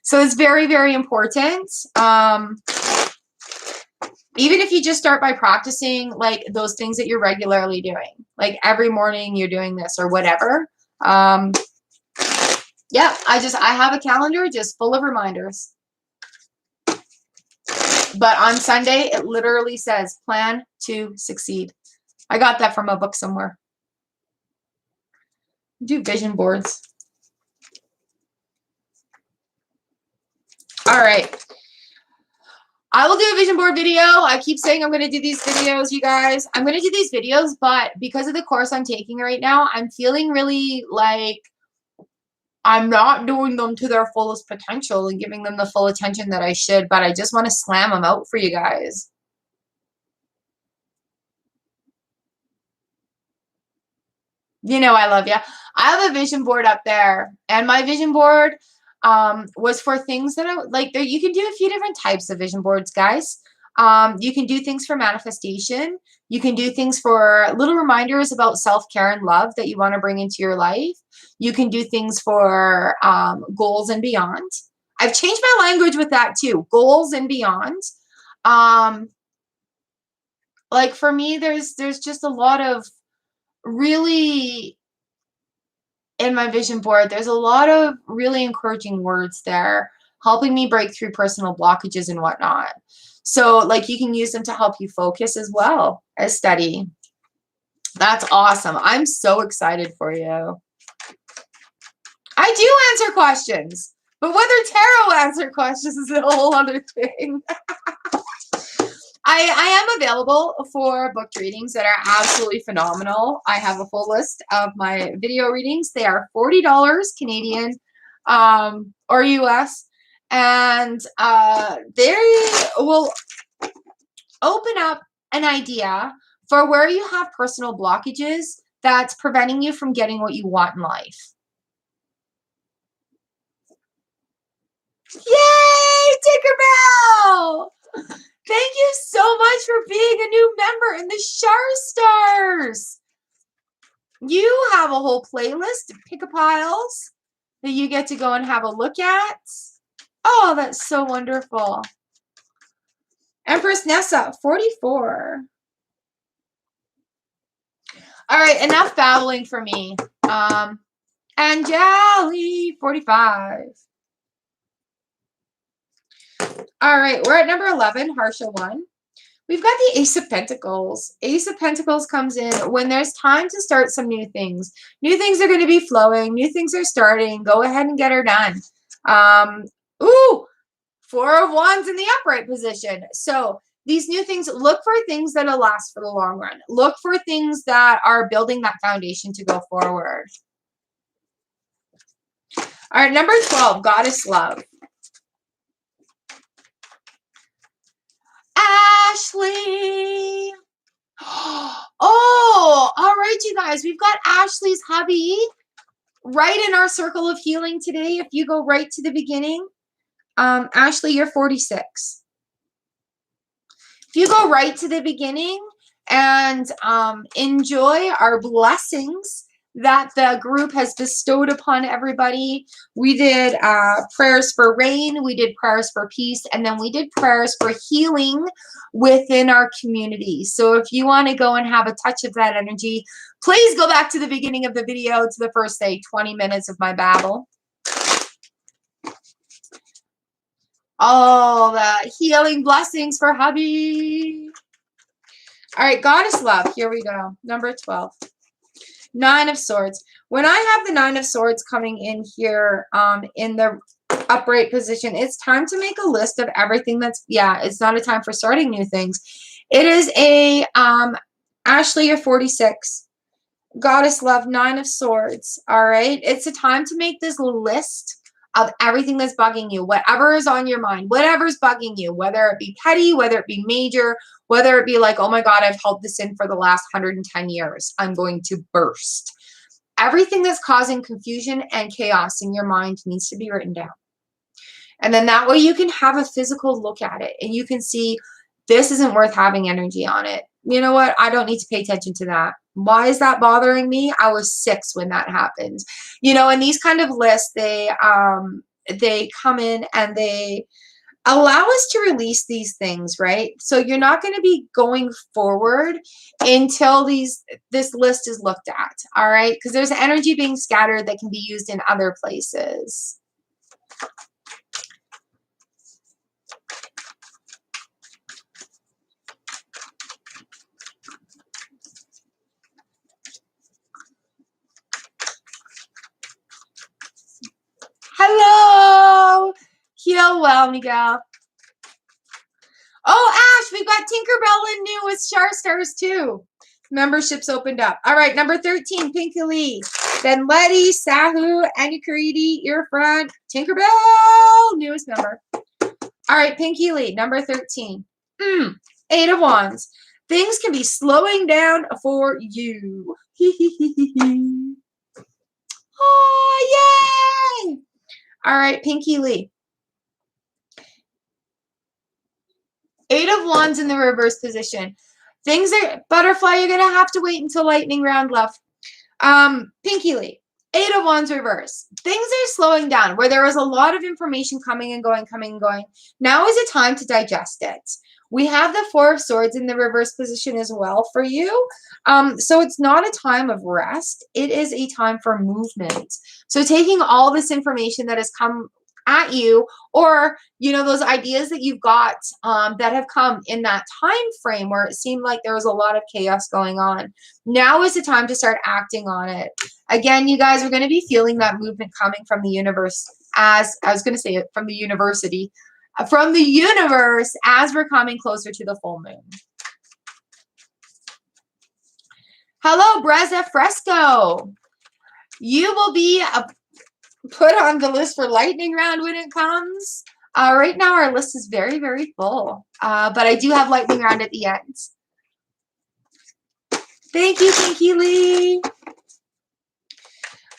So it's very, very important. Even if you just start by practicing like those things that you're regularly doing, like every morning you're doing this or whatever. Yeah, I have a calendar just full of reminders. But on Sunday, it literally says plan to succeed. I got that from a book somewhere. Do vision boards. All right. I will do a vision board video. I keep saying I'm going to do these videos, you guys. I'm going to do these videos, but because of the course I'm taking right now, I'm feeling really like I'm not doing them to their fullest potential and giving them the full attention that I should, but I just want to slam them out for you guys. You know I love you. I have a vision board up there, and my vision board was for things that I like. You can do a few different types of vision boards, guys. You can do things for manifestation. You can do things for little reminders about self-care and love that you want to bring into your life. You can do things for goals and beyond. I've changed my language with that too. Goals and beyond. Like for me, there's just a lot of really in my vision board, there's a lot of really encouraging words there, helping me break through personal blockages and whatnot. So like you can use them to help you focus as well as study. That's awesome. I'm so excited for you. I do answer questions, but whether tarot answer questions is a whole other thing. I am available for booked readings that are absolutely phenomenal. I have a full list of my video readings. They are $40 Canadian or US, and they will open up an idea for where you have personal blockages that's preventing you from getting what you want in life. Yay, Tinkerbell! Thank you so much for being a new member in the Char Stars. You have a whole playlist of pick-a-piles that you get to go and have a look at. Oh, that's so wonderful. Empress Nessa, 44. All right, enough babbling for me. Angeli, 45. All right, we're at number 11, Harsha 1. We've got the Ace of Pentacles. Ace of Pentacles comes in when there's time to start some new things. New things are going to be flowing. New things are starting. Go ahead and get her done. Ooh, Four of Wands in the upright position. So these new things, look for things that'll last for the long run. Look for things that are building that foundation to go forward. All right, number 12, Goddess Love. Ashley. Oh, all right, you guys. We've got Ashley's hubby right in our circle of healing today. If you go right to the beginning, Ashley, you're 46. If you go right to the beginning and enjoy our blessings that the group has bestowed upon everybody. We did prayers for rain, we did prayers for peace, and then we did prayers for healing within our community. So if you want to go and have a touch of that energy, please go back to the beginning of the video, to the first, say, 20 minutes of my babble. All the healing blessings for hubby. All right, Goddess Love, here we go. Number 12. Nine of Swords. When I have the Nine of Swords coming in here in the upright position, it's time to make a list of everything that's, yeah, it's not a time for starting new things. It is a, Ashley, you're 46. Goddess Love, Nine of Swords, all right? It's a time to make this list of everything that's bugging you, whatever is on your mind, whatever's bugging you, whether it be petty, whether it be major, whether it be like, oh my God, I've held this in for the last 110 years. I'm going to burst. Everything that's causing confusion and chaos in your mind needs to be written down. And then that way you can have a physical look at it and you can see this isn't worth having energy on it. You know what? I don't need to pay attention to that. Why is that bothering me? I was 6 when that happened. You know, and these kind of lists, they come in and they allow us to release these things, right? So you're not going to be going forward until this list is looked at, all right? Because there's energy being scattered that can be used in other places. Hello. Heal well, Miguel. Oh, Ash, we've got Tinkerbell in new with Char Stars too. Memberships opened up. All right, number 13, Pinky Lee. Then Letty, Sahu, Anikariti, Earfront, Tinkerbell, newest member. All right, Pinky Lee, number 13. 8 of Wands. Things can be slowing down for you. Oh, yay! All right, Pinky Lee. 8 of Wands in the reverse position. Things are, Butterfly, you're going to have to wait until lightning round left. Pinky Lee. 8 of Wands reverse. Things are slowing down where there was a lot of information coming and going, coming and going. Now is a time to digest it. We have the 4 of Swords in the reverse position as well for you. So it's not a time of rest. It is a time for movement. So taking all this information that has come at you, or you know, those ideas that you've got that have come in that time frame where it seemed like there was a lot of chaos going on. Now is the time to start acting on it. Again, you guys are going to be feeling that movement coming from the universe, as I was going to say it, from the university, from the universe, as we're coming closer to the full moon. Hello, Breza Fresco. You will be put on the list for lightning round when it comes. Right now our list is very, very full, but I do have lightning round at the end. Thank you, Pinky Lee.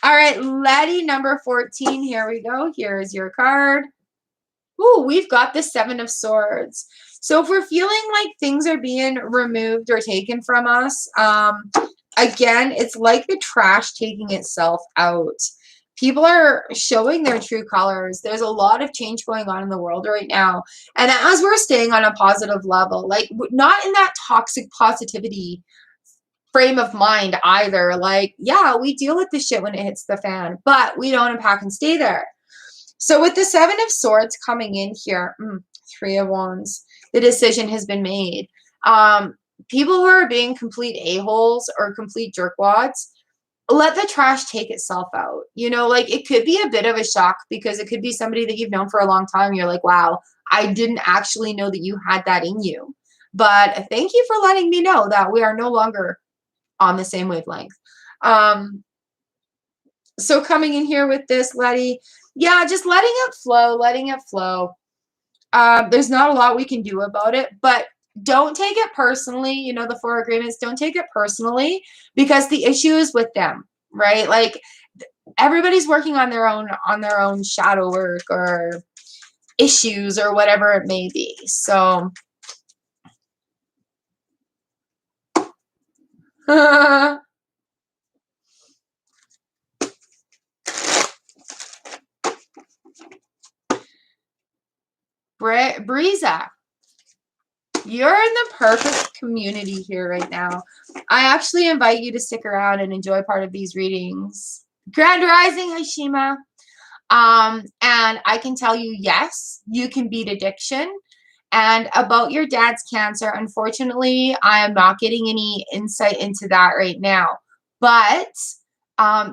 All right, Letty, number 14. Here we go. Here's your card. Ooh, we've got the 7 of Swords. So if we're feeling like things are being removed or taken from us, again, it's like the trash taking itself out. People are showing their true colors. There's a lot of change going on in the world right now. And as we're staying on a positive level, like not in that toxic positivity frame of mind either. Like, yeah, we deal with this shit when it hits the fan, but we don't unpack and stay there. So with the 7 of Swords coming in here, 3 of Wands, the decision has been made. People who are being complete a-holes or complete jerkwads, let the trash take itself out. You know, like it could be a bit of a shock because it could be somebody that you've known for a long time. You're like, wow, I didn't actually know that you had that in you. But thank you for letting me know that we are no longer on the same wavelength. So coming in here with this, Letty, yeah, just letting it flow, letting it flow. There's not a lot we can do about it, but don't take it personally. You know, the 4 agreements, don't take it personally because the issue is with them, right? Like everybody's working on their own shadow work or issues or whatever it may be. So Breeza, you're in the perfect community here right now. I actually invite you to stick around and enjoy part of these readings. Grand Rising, Hashima. And I can tell you, yes, you can beat addiction. And about your dad's cancer, unfortunately, I am not getting any insight into that right now. But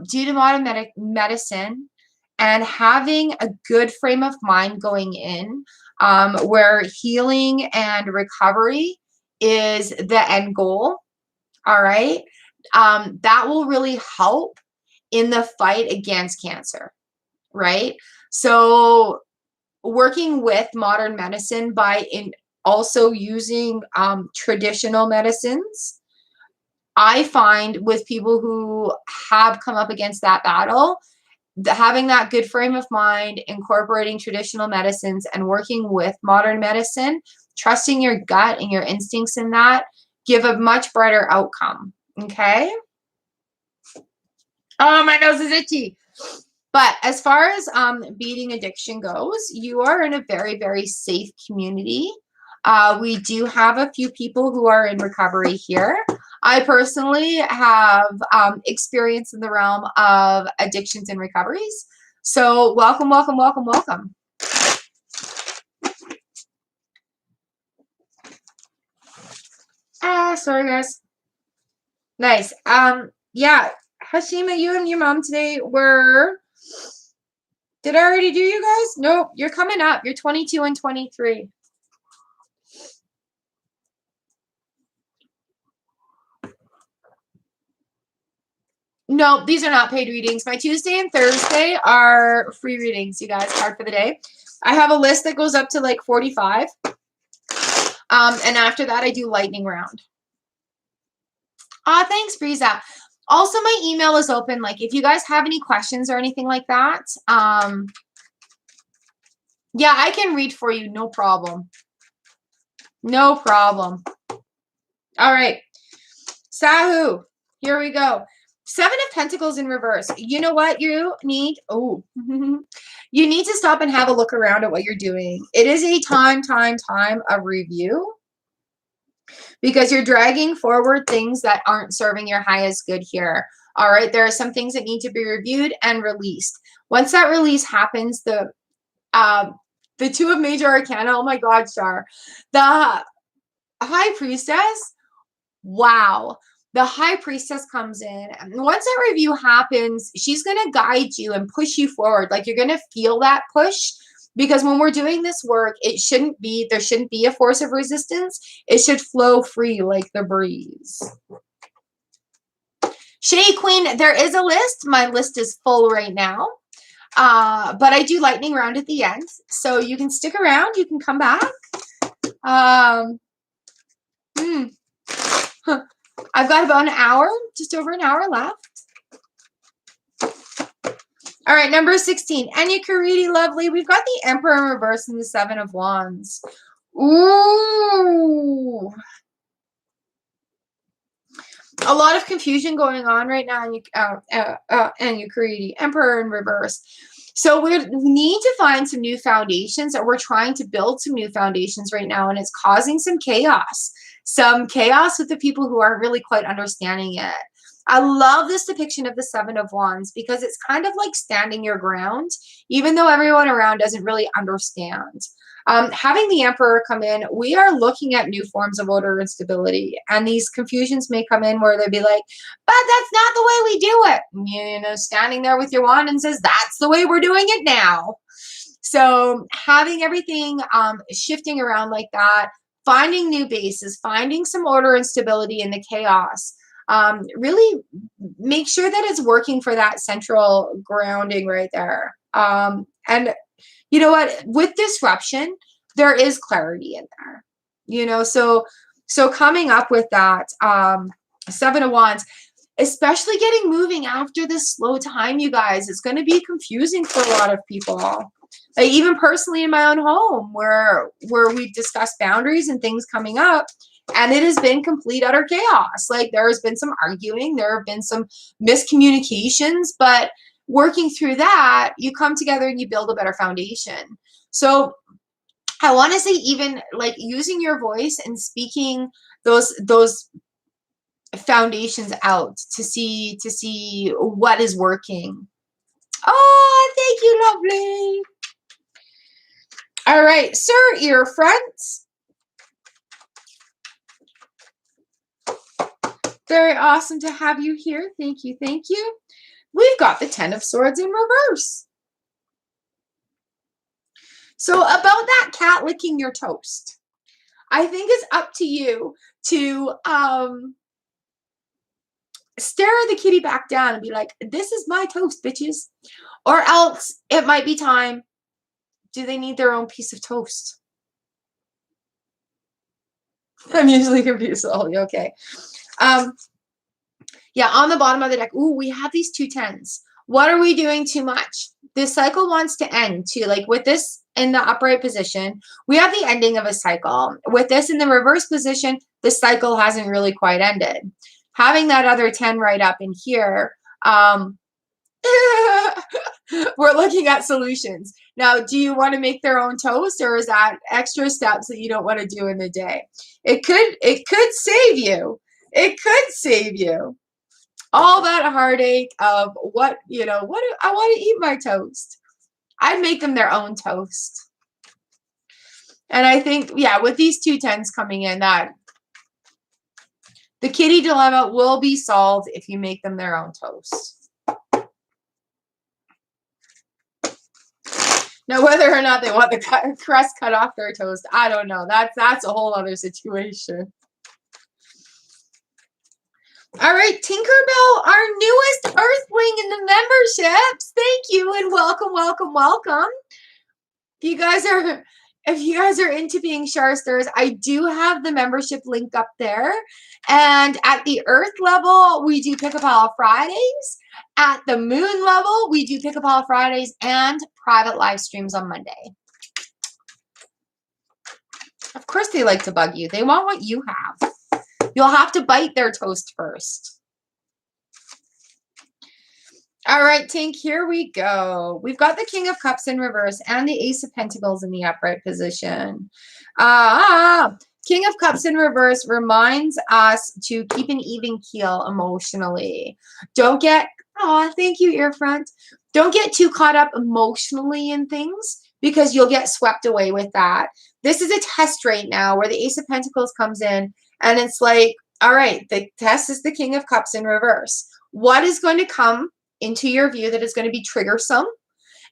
due to modern medicine and having a good frame of mind going in, where healing and recovery is the end goal, all right, that will really help in the fight against cancer, right? So working with modern medicine by also using traditional medicines, I find with people who have come up against that battle, having that good frame of mind, incorporating traditional medicines and working with modern medicine, trusting your gut and your instincts in that, give a much brighter outcome. Okay? Oh, my nose is itchy. But as far as beating addiction goes, you are in a very, very safe community. We do have a few people who are in recovery here. I personally have experience in the realm of addictions and recoveries. So welcome, welcome, welcome, welcome. Sorry guys. Nice. Yeah, Hashima, you and your mom today were... Did I already do you guys? Nope, you're coming up. You're 22 and 23. No, these are not paid readings. My Tuesday and Thursday are free readings, you guys. Card for the day. I have a list that goes up to like 45. And after that, I do lightning round. Thanks, Breeza. Also, my email is open. Like, if you guys have any questions or anything like that, yeah, I can read for you. No problem. No problem. All right. Sahu, here we go. 7 of Pentacles in reverse. You know what you need? Oh, you need to stop and have a look around at what you're doing. It is a time of review, because you're dragging forward things that aren't serving your highest good here. All right, there are some things that need to be reviewed and released. Once that release happens, the 2 of Major Arcana, oh my God, Char, the High Priestess, wow. The High Priestess comes in, and once that review happens, she's going to guide you and push you forward. Like, you're going to feel that push, because when we're doing this work, there shouldn't be a force of resistance. It should flow free like the breeze. Shade Queen, there is a list. My list is full right now. But I do lightning round at the end, so you can stick around. You can come back. I've got about an hour, just over an hour left. All right, number 16. Enya Kariti, lovely. We've got the Emperor in reverse and the 7 of Wands. Ooh. A lot of confusion going on right now, Enya Kariti. Emperor in reverse. So we need to find some new foundations, or we're trying to build some new foundations right now, and it's causing some chaos. Some chaos with the people who aren't really quite understanding it. I love this depiction of the 7 of Wands, because it's kind of like standing your ground, even though everyone around doesn't really understand. Having the Emperor come in, we are looking at new forms of order and stability, and these confusions may come in where they'll be like, but that's not the way we do it. You know, standing there with your wand and says, that's the way we're doing it now. So having everything shifting around like that, finding new bases, finding some order and stability in the chaos, really make sure that it's working for that central grounding right there. And you know what? With disruption, there is clarity in there. You know, so coming up with that 7 of Wands, especially getting moving after this slow time, you guys, it's going to be confusing for a lot of people. Like, even personally in my own home, where we've discussed boundaries and things coming up, and it has been complete utter chaos. Like, there has been some arguing, there have been some miscommunications, but working through that, you come together and you build a better foundation. So I want to say even like using your voice and speaking those foundations out to see what is working. Oh, thank you, lovely. All right, sir, ear fronts. Very awesome to have you here. Thank you, thank you. We've got the 10 of Swords in reverse. So about that cat licking your toast, I think it's up to you to stare the kitty back down and be like, this is my toast, bitches. Or else it might be time. Do they need their own piece of toast? I'm usually confused. Oh, okay. Yeah, on the bottom of the deck, ooh, we have these 2 10s. What are we doing too much? This cycle wants to end too. Like with this in the upright position, we have the ending of a cycle. With this in the reverse position, the cycle hasn't really quite ended. Having that other 10 right up in here, we're looking at solutions. Now, do you want to make their own toast, or is that extra steps that you don't want to do in the day? It could save you. It could save you all that heartache of what I want to eat my toast. I'd make them their own toast. And I think, yeah, with these 2 10s coming in, that the kitty dilemma will be solved if you make them their own toast. Now, whether or not they want the crust cut off their toast, I don't know. That's a whole other situation. All right, Tinkerbell, our newest Earthling in the memberships. Thank you and welcome, welcome, welcome. If you guys are into being Sharsters, I do have the membership link up there. And at the Earth level, we do Pick a Pile Fridays. At the Moon level, we do Pick a Pile Fridays and private live streams on Monday. Of course they like to bug you. They want what you have. You'll have to bite their toast first. All right, Tink, here we go. We've got the King of Cups in reverse and the Ace of Pentacles in the upright position. King of Cups in reverse reminds us to keep an even keel emotionally. Don't get, thank you, Earfront. Don't get too caught up emotionally in things because you'll get swept away with that. This is a test right now where the Ace of Pentacles comes in. And it's like, all right, the test is the King of Cups in reverse. What is going to come into your view that is going to be triggersome?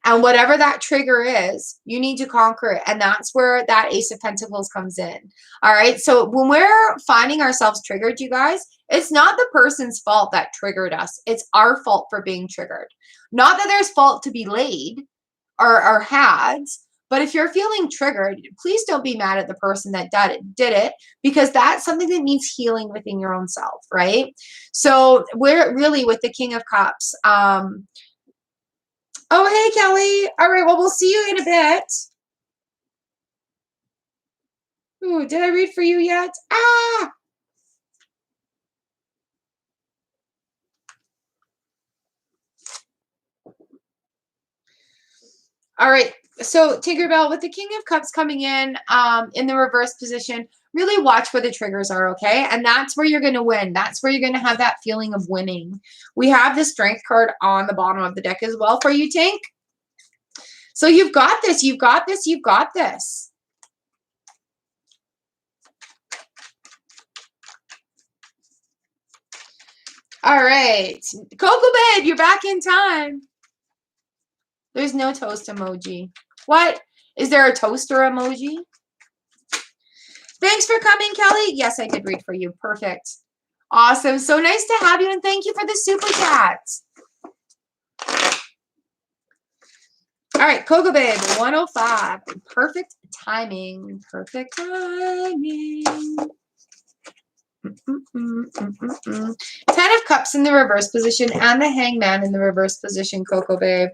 And whatever that trigger is, you need to conquer it. And that's where that Ace of Pentacles comes in. All right. So when we're finding ourselves triggered, you guys, it's not the person's fault that triggered us. It's our fault for being triggered. Not that there's fault to be laid or had. But if you're feeling triggered, please don't be mad at the person that did it, because that's something that needs healing within your own self, right? So we're really with the King of Cups. Oh, hey, Kelly. All right, well, we'll see you in a bit. Ooh, did I read for you yet? Ah! All right. So Tinkerbell, with the King of Cups coming in the reverse position, really watch where the triggers are, okay? And that's where you're going to win. That's where you're going to have that feeling of winning. We have the Strength card on the bottom of the deck as well for you, Tink. So you've got this. You've got this. You've got this. All right. Coco Babe, you're back in time. There's no toast emoji. What? Is there a toaster emoji? Thanks for coming, Kelly. Yes, I did read for you. Perfect. Awesome. So nice to have you, and thank you for the super chats. All right, Coco Babe, 105. Perfect timing. Perfect timing. 10 of Cups in the reverse position and the Hangman in the reverse position, Coco Babe.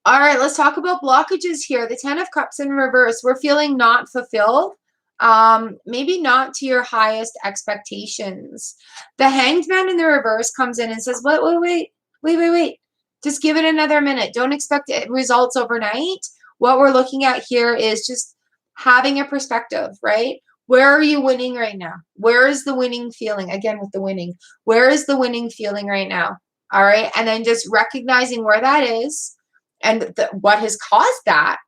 All right, let's talk about blockages here. The 10 of Cups in reverse. We're feeling not fulfilled. Maybe not to your highest expectations. The Hanged Man in the reverse comes in and says, wait. Just give it another minute. Don't expect results overnight. What we're looking at here is just having a perspective, right? Where are you winning right now? Where is the winning feeling? Again, with the winning, where is the winning feeling right now? All right. And then just recognizing where that is and what has caused that.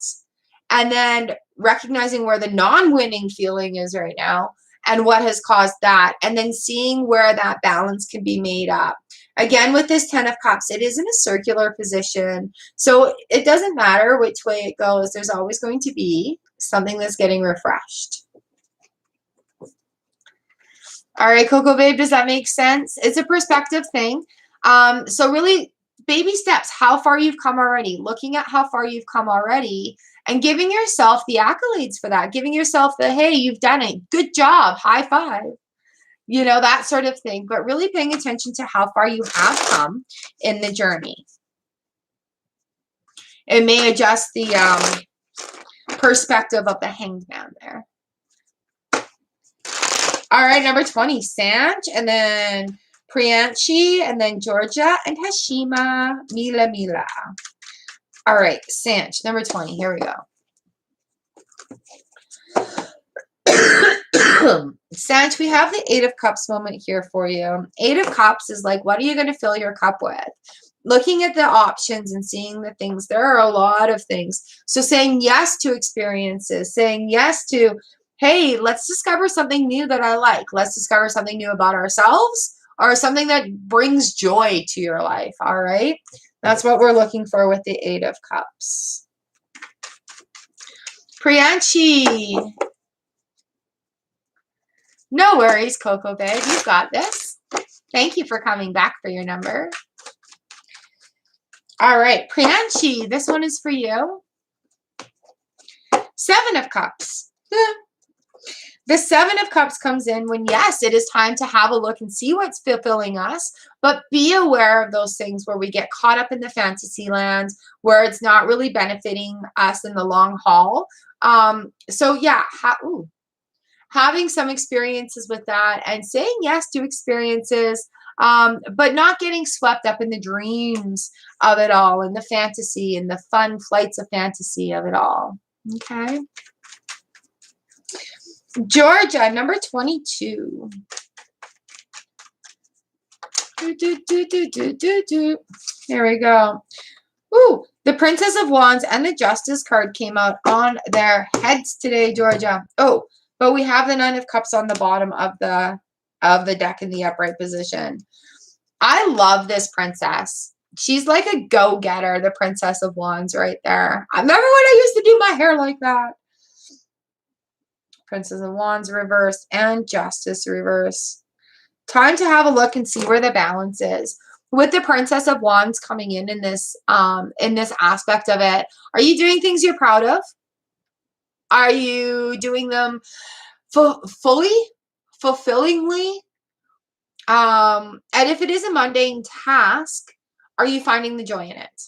And then recognizing where the non-winning feeling is right now and what has caused that. And then seeing where that balance can be made up. Again, with this 10 of Cups, it is in a circular position. So it doesn't matter which way it goes. There's always going to be something that's getting refreshed. All right, Coco Babe, does that make sense? It's a perspective thing. So really, baby steps, how far you've come already, looking at how far you've come already and giving yourself the accolades for that, giving yourself the, hey, you've done it, good job, high five, you know, that sort of thing, but really paying attention to how far you have come in the journey. It may adjust the perspective of the Hanged Man there. All right, number 20, Sanj, and then Priyanshi, and then Georgia, and Hashima, Mila. All right, Sanj, number 20, here we go. Sanj, we have the 8 of Cups moment here for you. 8 of Cups is like, what are you going to fill your cup with? Looking at the options and seeing the things, there are a lot of things. So saying yes to experiences, saying yes to, hey, let's discover something new that I like. Let's discover something new about ourselves or something that brings joy to your life, all right? That's what we're looking for with the 8 of Cups. Priyanshi. No worries, Coco Babe. You've got this. Thank you for coming back for your number. All right, Priyanshi, this one is for you. 7 of Cups. The 7 of Cups comes in when, yes, it is time to have a look and see what's fulfilling us, but be aware of those things where we get caught up in the fantasy land, where it's not really benefiting us in the long haul. So, yeah, having some experiences with that and saying yes to experiences, but not getting swept up in the dreams of it all and the fantasy and the fun flights of fantasy of it all. Okay. Georgia, number 22. There we go. Ooh, the Princess of Wands and the Justice card came out on their heads today, Georgia. Oh, but we have the 9 of Cups on the bottom of the deck in the upright position. I love this princess. She's like a go-getter, the Princess of Wands right there. I remember when I used to do my hair like that. Princess of Wands reverse and Justice reverse. Time to have a look and see where the balance is. With the Princess of Wands coming in this aspect of it, are you doing things you're proud of? Are you doing them fully, fulfillingly? And if it is a mundane task, are you finding the joy in it?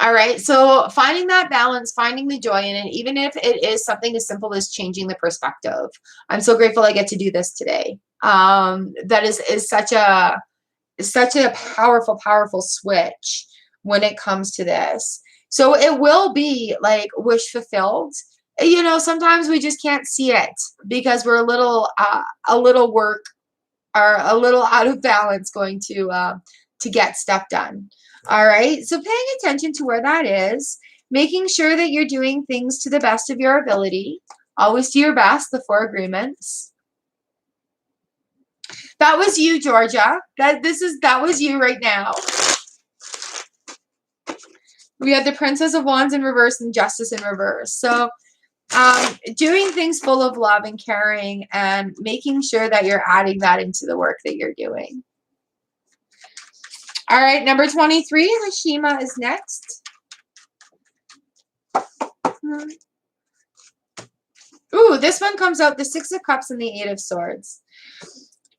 All right, so finding that balance, finding the joy in it, even if it is something as simple as changing the perspective. I'm so grateful I get to do this today. That is such a powerful switch when it comes to this. So it will be like wish fulfilled. You know, sometimes we just can't see it because we're a little work or a little out of balance going to get stuff done. All right, so paying attention to where that is, making sure that you're doing things to the best of your ability. Always do your best, the 4 agreements. That was you, Georgia. That was you right now. We had the Princess of Wands in reverse and Justice in reverse. So doing things full of love and caring and making sure that you're adding that into the work that you're doing. All right, number 23, Hashima is next. Ooh, this one comes out, the 6 of Cups and the 8 of Swords.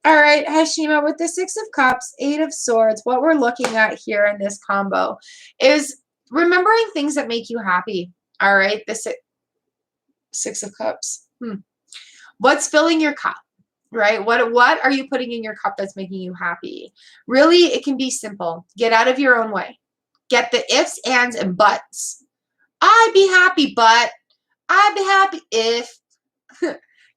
All right, Hashima, with the 6 of Cups, 8 of Swords, what we're looking at here in this combo is remembering things that make you happy. All right, the 6 of Cups. What's filling your cup? right? What are you putting in your cup that's making you happy? Really, it can be simple. Get out of your own way. Get the ifs, ands, and buts. I'd be happy, but I'd be happy if,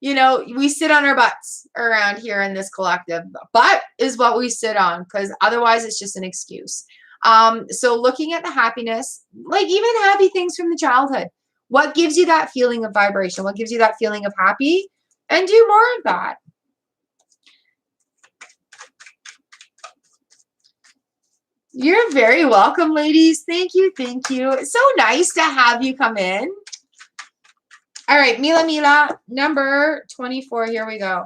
you know, we sit on our butts around here in this collective. But is what we sit on, because otherwise it's just an excuse. So looking at the happiness, like even happy things from the childhood, what gives you that feeling of vibration? What gives you that feeling of happy? And do more of that. You're very welcome, ladies. Thank you. Thank you. It's so nice to have you come in. All right, Mila, number 24. Here we go.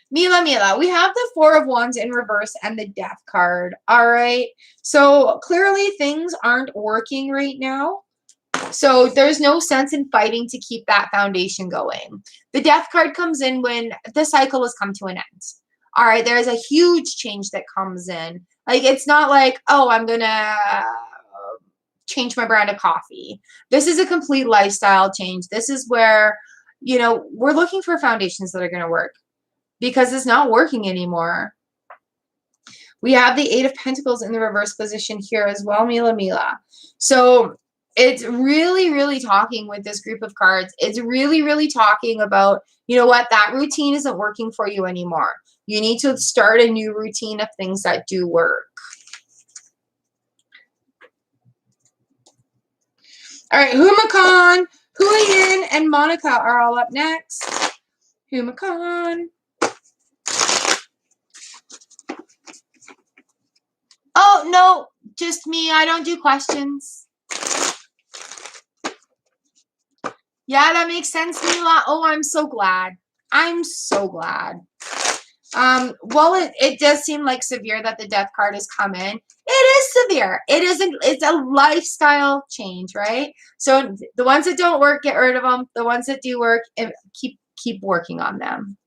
Mila, we have the Four of Wands in reverse and the Death card. All right. So clearly things aren't working right now. So there's no sense in fighting to keep that foundation going. The Death card comes in when the cycle has come to an end. All right. There's a huge change that comes in. Like, it's not like, oh, I'm going to change my brand of coffee. This is a complete lifestyle change. This is where, you know, we're looking for foundations that are going to work, because it's not working anymore. We have the Eight of Pentacles in the reverse position here as well, Mila. So it's really, really talking with this group of cards. It's really, really talking about, you know what, that routine isn't working for you anymore. You need to start a new routine of things that do work. All right, Humakan, Huiyin, and Monica are all up next. Humakan. Oh, no, just me. I don't do questions. Yeah, that makes sense, Mila. Oh, I'm so glad. I'm so glad. Well, it does seem like severe that the Death card has come in. It is severe. It's a lifestyle change, right? So the ones that don't work, get rid of them. The ones that do work, keep working on them.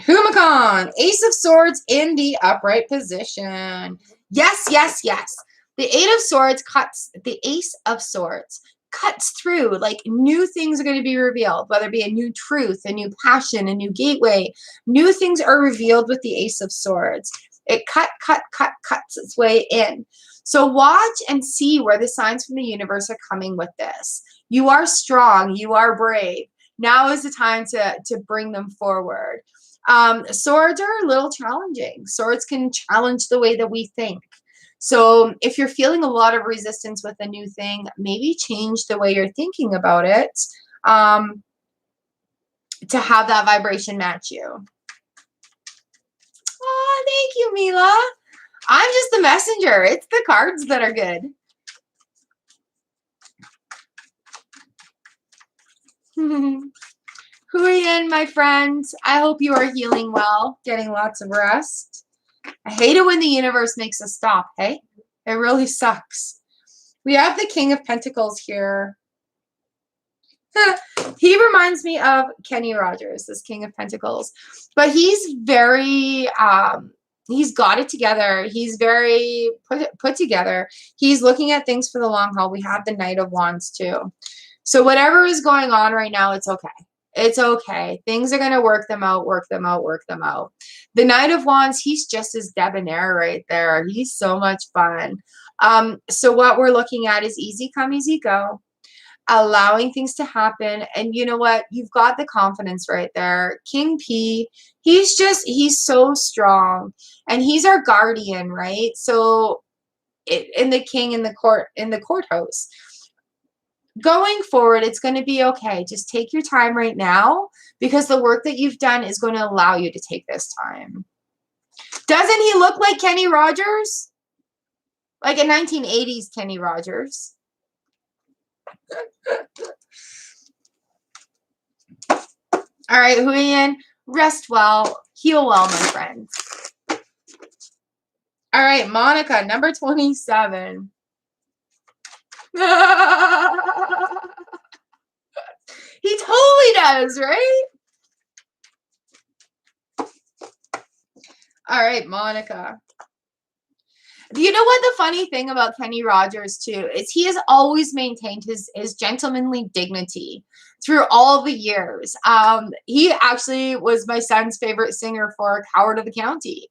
Humakan, Ace of Swords in the upright position. Yes, yes, yes. The Eight of Swords cuts, the Ace of Swords cuts through, like new things are going to be revealed, whether it be a new truth, a new passion, a new gateway. New things are revealed with the Ace of Swords. It cuts its way in. So watch and see where the signs from the universe are coming with this. You are strong. You are brave. Now is the time to bring them forward. Swords are a little challenging. Swords can challenge the way that we think. So if you're feeling a lot of resistance with a new thing, maybe change the way you're thinking about it to have that vibration match you. Oh, thank you, Mila. I'm just the messenger. It's the cards that are good. Huiyin, my friend, I hope you are healing well, getting lots of rest. I hate it when the universe makes us stop, hey? It really sucks. We have the King of Pentacles here. He reminds me of Kenny Rogers, this King of Pentacles. But he's very, he's got it together. He's very put together. He's looking at things for the long haul. We have the Knight of Wands too. So whatever is going on right now, it's okay. It's okay. Things are going to work them out, work them out, work them out. The Knight of Wands, he's just as debonair right there. He's so much fun. So what we're looking at is easy come, easy go. Allowing things to happen. And you know what? You've got the confidence right there. King P, he's so strong. And he's our guardian, right? So in the king in the courthouse. Going forward, it's going to be okay. Just take your time right now, because the work that you've done is going to allow you to take this time. Doesn't he look like Kenny Rogers? Like a 1980s Kenny Rogers. All right, Huiyin, rest well, heal well, my friends. All right, Monica, number 27. He totally does, right? All right, Monica. You know what the funny thing about Kenny Rogers too is he has always maintained his gentlemanly dignity through all the years. He actually was my son's favorite singer for Coward of the County.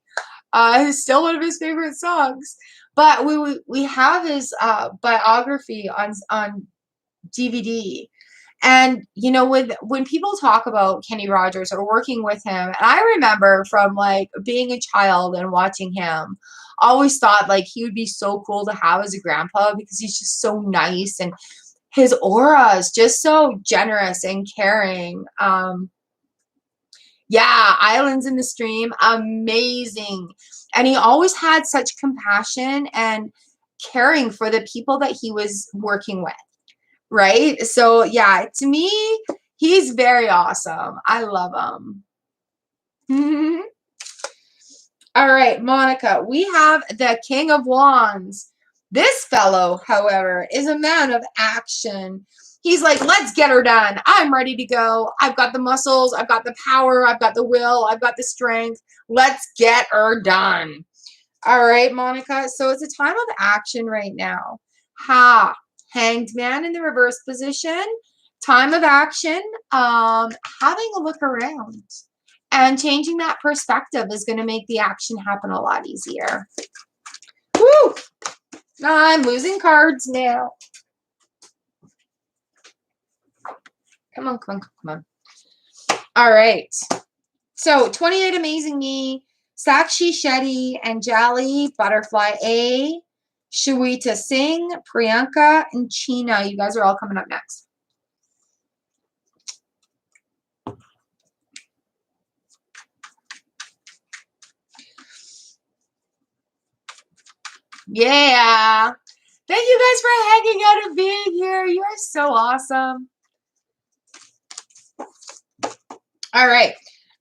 It's still one of his favorite songs. But we have his biography on DVD. And you know, when people talk about Kenny Rogers or working with him, and I remember from like being a child and watching him, always thought like he would be so cool to have as a grandpa because he's just so nice and his aura is just so generous and caring. Yeah, Islands in the Stream, amazing. And he always had such compassion and caring for the people that he was working with. Right? So yeah, to me, he's very awesome. I love him. All right, Monica, we have the King of Wands. This fellow, however, is a man of action. He's like, let's get her done. I'm ready to go. I've got the muscles. I've got the power. I've got the will. I've got the strength. Let's get her done. All right, Monica. So it's a time of action right now. Ha. Hanged Man in the reverse position. Time of action. Having a look around. And changing that perspective is going to make the action happen a lot easier. Woo! I'm losing cards now. Come on, come on, come on. All right. So 28 Amazing Me, Sakshi Shetty, Anjali, Butterfly A, Shweta Singh, Priyanka, and China. You guys are all coming up next. Yeah. Thank you guys for hanging out and being here. You are so awesome. All right.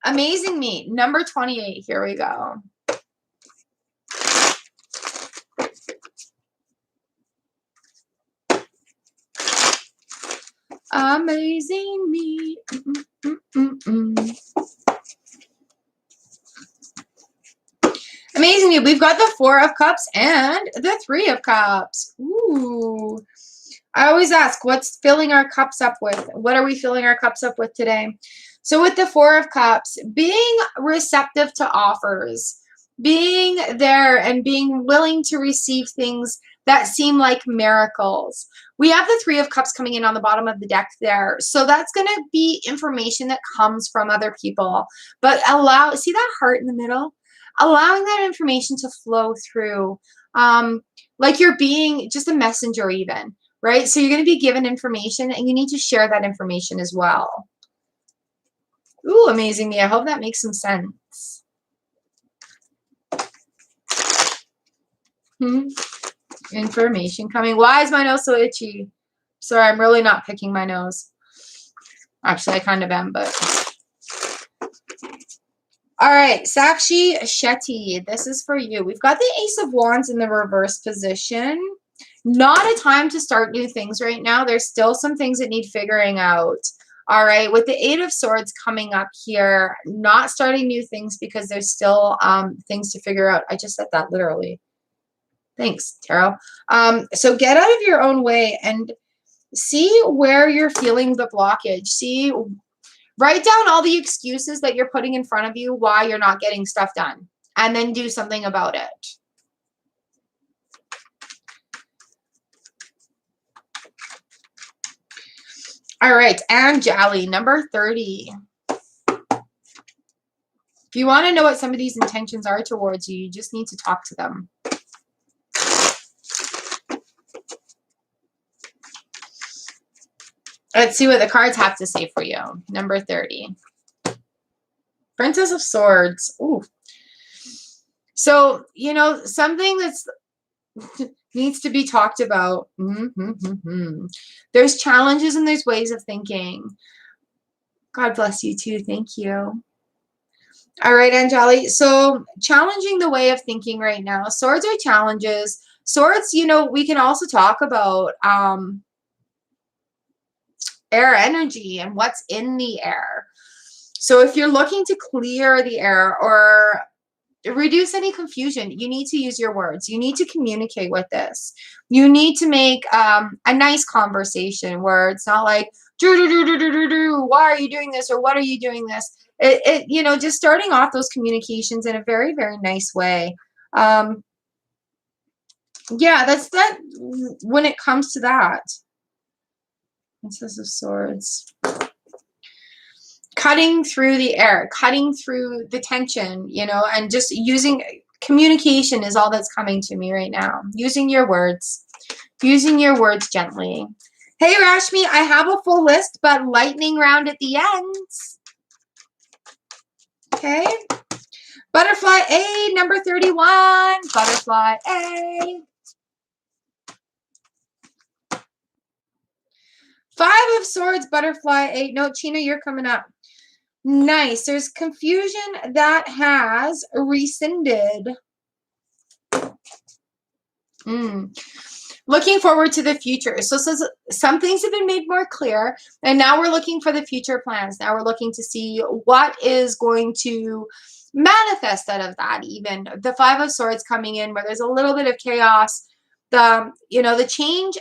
Amazing Me, number 28. Here we go. Amazing Me. Amazing Me. We've got the 4 of Cups and the 3 of Cups. Ooh. I always ask, what's filling our cups up with? What are we filling our cups up with today? So with the 4 of Cups, being receptive to offers, being there and being willing to receive things that seem like miracles. We have the 3 of Cups coming in on the bottom of the deck there. So that's going to be information that comes from other people. But see that heart in the middle? Allowing that information to flow through, like you're being just a messenger even, right? So you're going to be given information and you need to share that information as well. Ooh, Amazing Me. I hope that makes some sense. Information coming. Why is my nose so itchy? Sorry, I'm really not picking my nose. Actually, I kind of am, but... All right, Sakshi Shetty, this is for you. We've got the Ace of Wands in the reverse position. Not a time to start new things right now. There's still some things that need figuring out. All right, with the 8 of Swords coming up here, not starting new things because there's still things to figure out. I just said that literally. Thanks, Tarot. So get out of your own way and see where you're feeling the blockage. Write down all the excuses that you're putting in front of you why you're not getting stuff done, and then do something about it. All right, Anjali, number 30. If you want to know what some of these intentions are towards you, you just need to talk to them. Let's see what the cards have to say for you. Number 30. Princess of Swords. Ooh. So, you know, something that's needs to be talked about. There's challenges and there's ways of thinking. God bless you too. Thank you. All right, Anjali. So challenging the way of thinking right now. Swords are challenges. Swords, you know, we can also talk about air energy and what's in the air. So if you're looking to clear the air or reduce any confusion. You need to use your words. You need to communicate with this. You need to make a nice conversation where it's not like, why are you doing this? Or what are you doing this? You know, just starting off those communications in a very, very nice way. Yeah, that's that when it comes to that. Princess of Swords. Cutting through the air, cutting through the tension, you know, and just using communication is all that's coming to me right now. Using your words gently. Hey, Rashmi, I have a full list, but lightning round at the end. Okay. Butterfly A, number 31. Butterfly A. 5 of Swords, Butterfly A. No, Chena, you're coming up. Nice. There's confusion that has rescinded. Looking forward to the future. So some things have been made more clear, and now we're looking for the future plans. Now we're looking to see what is going to manifest out of that. Even the 5 of Swords coming in, where there's a little bit of chaos. The change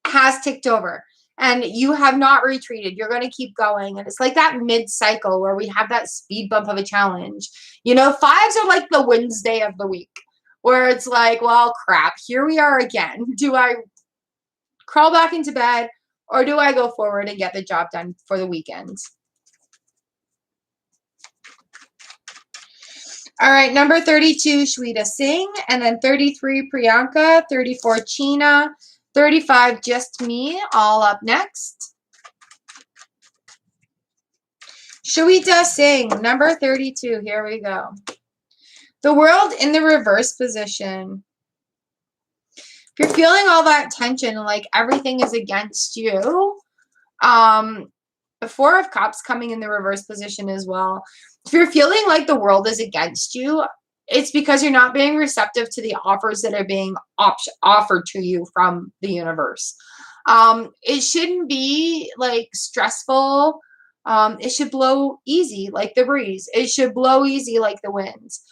has ticked over. And you have not retreated. You're going to keep going. And it's like that mid-cycle where we have that speed bump of a challenge. You know, 5s are like the Wednesday of the week, where it's like, well, crap, here we are again. Do I crawl back into bed, or do I go forward and get the job done for the weekend? All right, number 32, Shweta Singh. And then 33, Priyanka. 34, Chena. 35, just me, all up next. Shweta Singh, number 32, here we go. The World in the reverse position. If you're feeling all that tension, like everything is against you, the 4 of Cups coming in the reverse position as well. If you're feeling like the world is against you, it's because you're not being receptive to the offers that are being offered to you from the universe. It shouldn't be like stressful. It should blow easy like the breeze. It should blow easy like the winds.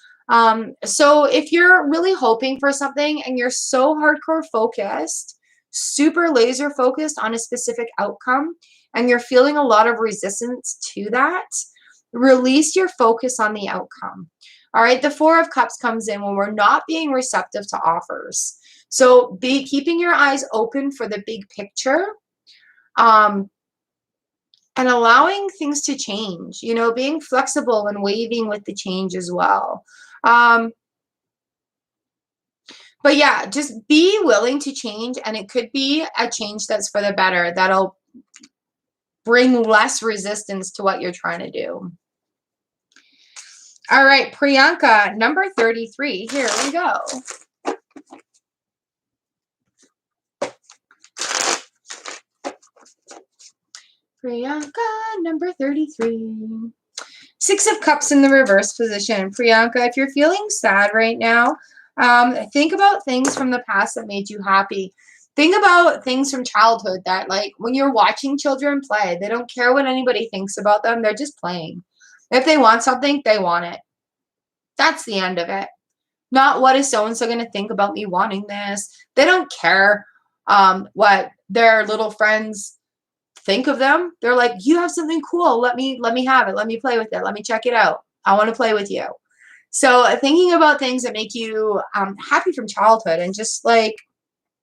So if you're really hoping for something and you're so hardcore focused, super laser focused on a specific outcome, and you're feeling a lot of resistance to that, release your focus on the outcome. All right, the 4 of Cups comes in when we're not being receptive to offers. So be keeping your eyes open for the big picture, and allowing things to change, you know, being flexible and waving with the change as well. But yeah, just be willing to change, and it could be a change that's for the better, that'll bring less resistance to what you're trying to do. All right, Priyanka, number 33. Here we go. Priyanka, number 33. 6 of Cups in the reverse position. Priyanka, if you're feeling sad right now, think about things from the past that made you happy. Think about things from childhood that, like, when you're watching children play, they don't care what anybody thinks about them. They're just playing. If they want something, they want it. That's the end of it. Not what is so-and-so going to think about me wanting this. They don't care what their little friends think of them. They're like, you have something cool. Let me have it. Let me play with it. Let me check it out. I want to play with you. So thinking about things that make you happy from childhood, and just like,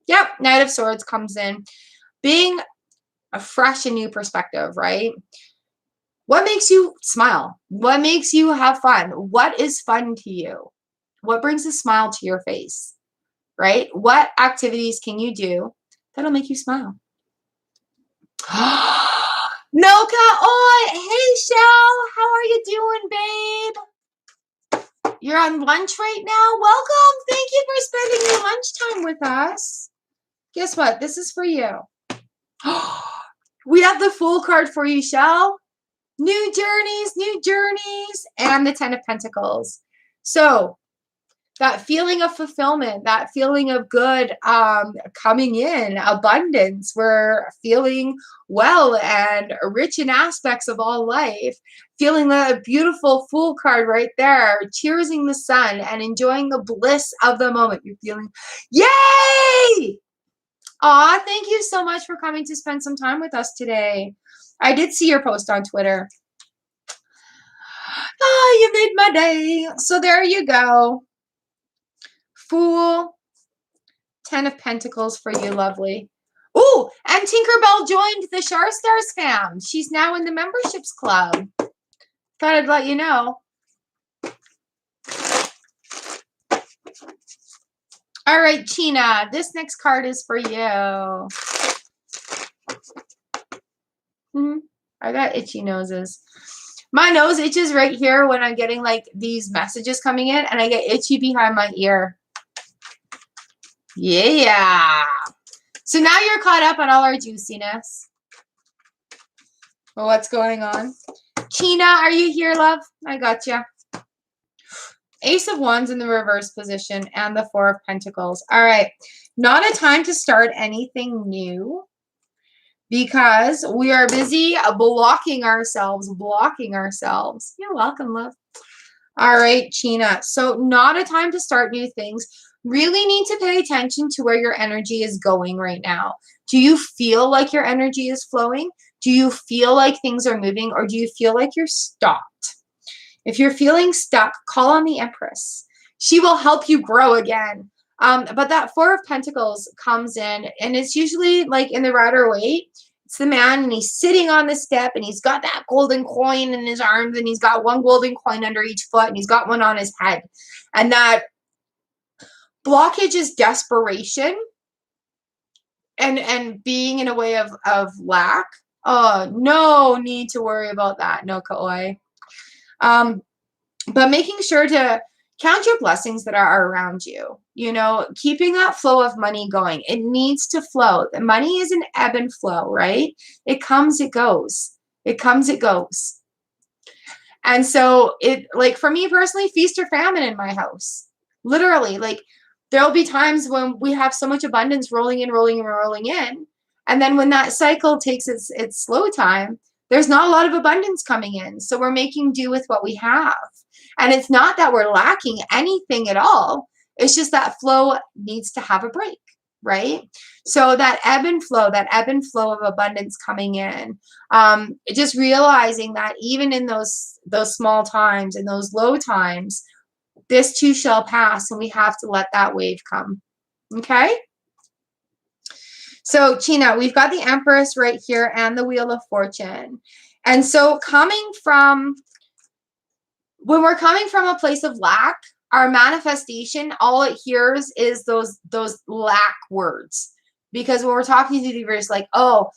yep, Knight of Swords comes in. Being a fresh and new perspective, right? What makes you smile? What makes you have fun? What is fun to you? What brings a smile to your face, right? What activities can you do that'll make you smile? Milka, oi! Hey, Shell! How are you doing, babe? You're on lunch right now? Welcome! Thank you for spending your lunchtime with us. Guess what? This is for you. We have the full card for you, Shell. New journeys, and the 10 of Pentacles. So, that feeling of fulfillment, that feeling of good coming in, abundance. We're feeling well and rich in aspects of all life. Feeling the beautiful Fool card right there, cheersing the sun and enjoying the bliss of the moment. You're feeling, yay! Aw, thank you so much for coming to spend some time with us today. I did see your post on Twitter. Oh, you made my day. So there you go. Fool, 10 of Pentacles for you, lovely. Ooh, and Tinkerbell joined the Char Stars fam. She's now in the memberships club. Thought I'd let you know. All right, China, this next card is for you. I got itchy noses. My nose itches right here when I'm getting like these messages coming in, and I get itchy behind my ear. Yeah. So now you're caught up on all our juiciness. Well, what's going on? Tina, are you here, love? I got you. Ace of Wands in the reverse position and the Four of Pentacles. All right. Not a time to start anything new because we are busy blocking ourselves. You're welcome, love. All right, China. So not a time to start new things. Really need to pay attention to where your energy is going right now. Do you feel like your energy is flowing? Do you feel like things are moving, or do you feel like you're stopped? If you're feeling stuck, call on the Empress. She will help you grow again. But that Four of Pentacles comes in, and it's usually like in the Rider-Waite. It's the man, and he's sitting on the step, and he's got that golden coin in his arms, and he's got one golden coin under each foot, and he's got one on his head. And that blockage is desperation and being in a way of lack. Oh, no need to worry about that. No kaoi. But making sure to count your blessings that are around you. You know, keeping that flow of money going. It needs to flow. The money is an ebb and flow, right? It comes, it goes. It comes, it goes. And so it, like for me personally, feast or famine in my house. Literally, like there'll be times when we have so much abundance rolling in. And then when that cycle takes its slow time, there's not a lot of abundance coming in. So we're making do with what we have. And it's not that we're lacking anything at all. It's just that flow needs to have a break, right? So that ebb and flow of abundance coming in, just realizing that even in those small times and those low times, this too shall pass, and we have to let that wave come. Okay? So, China, we've got the Empress right here and the Wheel of Fortune. And so when we're coming from a place of lack, our manifestation, all it hears is those lack words. Because when we're talking to the universe, like, oh,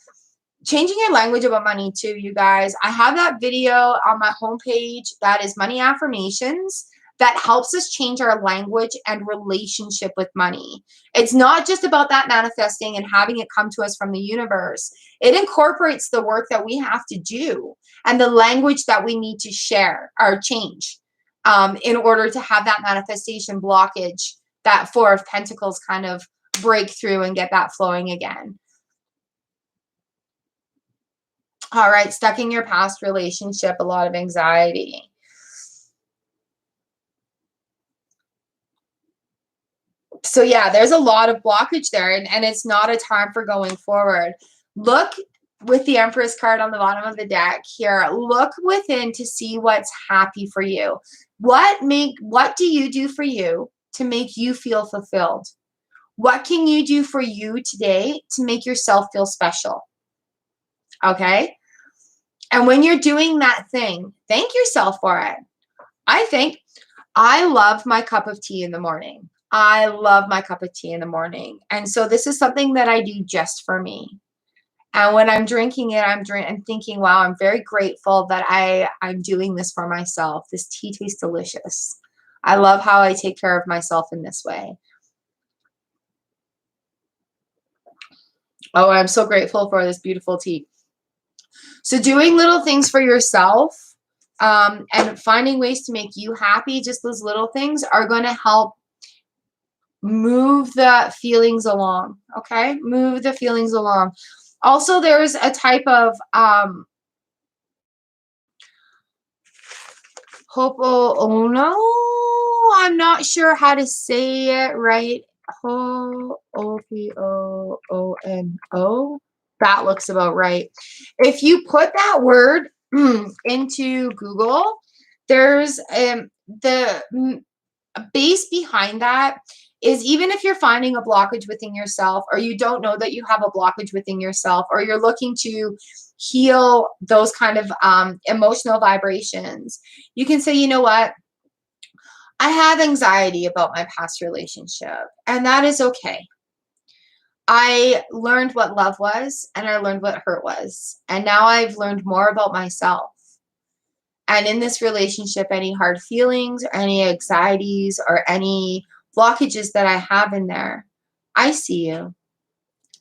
changing your language about money too, you guys. I have that video on my homepage that is money affirmations that helps us change our language and relationship with money. It's not just about that manifesting and having it come to us from the universe. It incorporates the work that we have to do and the language that we need to share or change in order to have that manifestation blockage, that Four of Pentacles kind of break through and get that flowing again. All right, stuck in your past relationship, a lot of anxiety. So yeah, there's a lot of blockage there, and it's not a time for going forward. Look with the Empress card on the bottom of the deck here. Look within to see what's happy for you. What do you do for you to make you feel fulfilled? What can you do for you today to make yourself feel special? Okay? And when you're doing that thing, thank yourself for it. I love my cup of tea in the morning. I love my cup of tea in the morning. And so this is something that I do just for me. And when I'm drinking it, I'm thinking, wow, I'm very grateful that I'm doing this for myself. This tea tastes delicious. I love how I take care of myself in this way. Oh, I'm so grateful for this beautiful tea. So doing little things for yourself and finding ways to make you happy, just those little things are going to help Move the feelings along, okay? Move the feelings along. Also, there's a type of Ho'oponopono. I'm not sure how to say it right. Ho'opono. That looks about right. If you put that word into Google, there's the base behind that is, even if you're finding a blockage within yourself, or you don't know that you have a blockage within yourself, or you're looking to heal those kind of emotional vibrations, you can say, you know what? I have anxiety about my past relationship, and that is okay. I learned what love was, and I learned what hurt was. And now I've learned more about myself. And in this relationship, any hard feelings, or any anxieties, or any blockages that I have in there, I see you.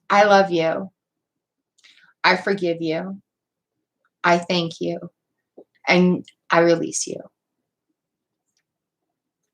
I love you. I forgive you. I thank you. And I release you.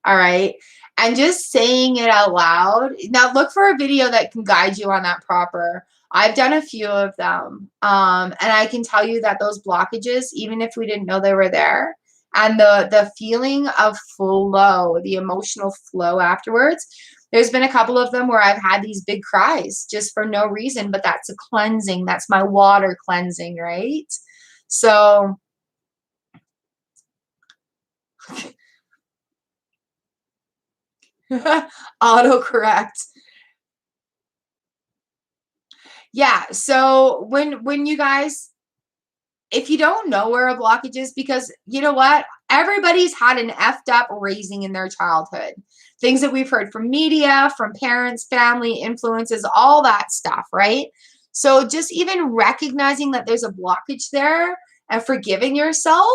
All right. And just saying it out loud. Now look for a video that can guide you on that proper. I've done a few of them. And I can tell you that those blockages, even if we didn't know they were there, and the feeling of flow, the emotional flow afterwards, there's been a couple of them where I've had these big cries just for no reason, but that's a cleansing. That's my water cleansing, right? So autocorrect. Yeah, so when you guys, if you don't know where a blockage is, because you know what? Everybody's had an effed up raising in their childhood. Things that we've heard from media, from parents, family, influences, all that stuff, right? So just even recognizing that there's a blockage there and forgiving yourself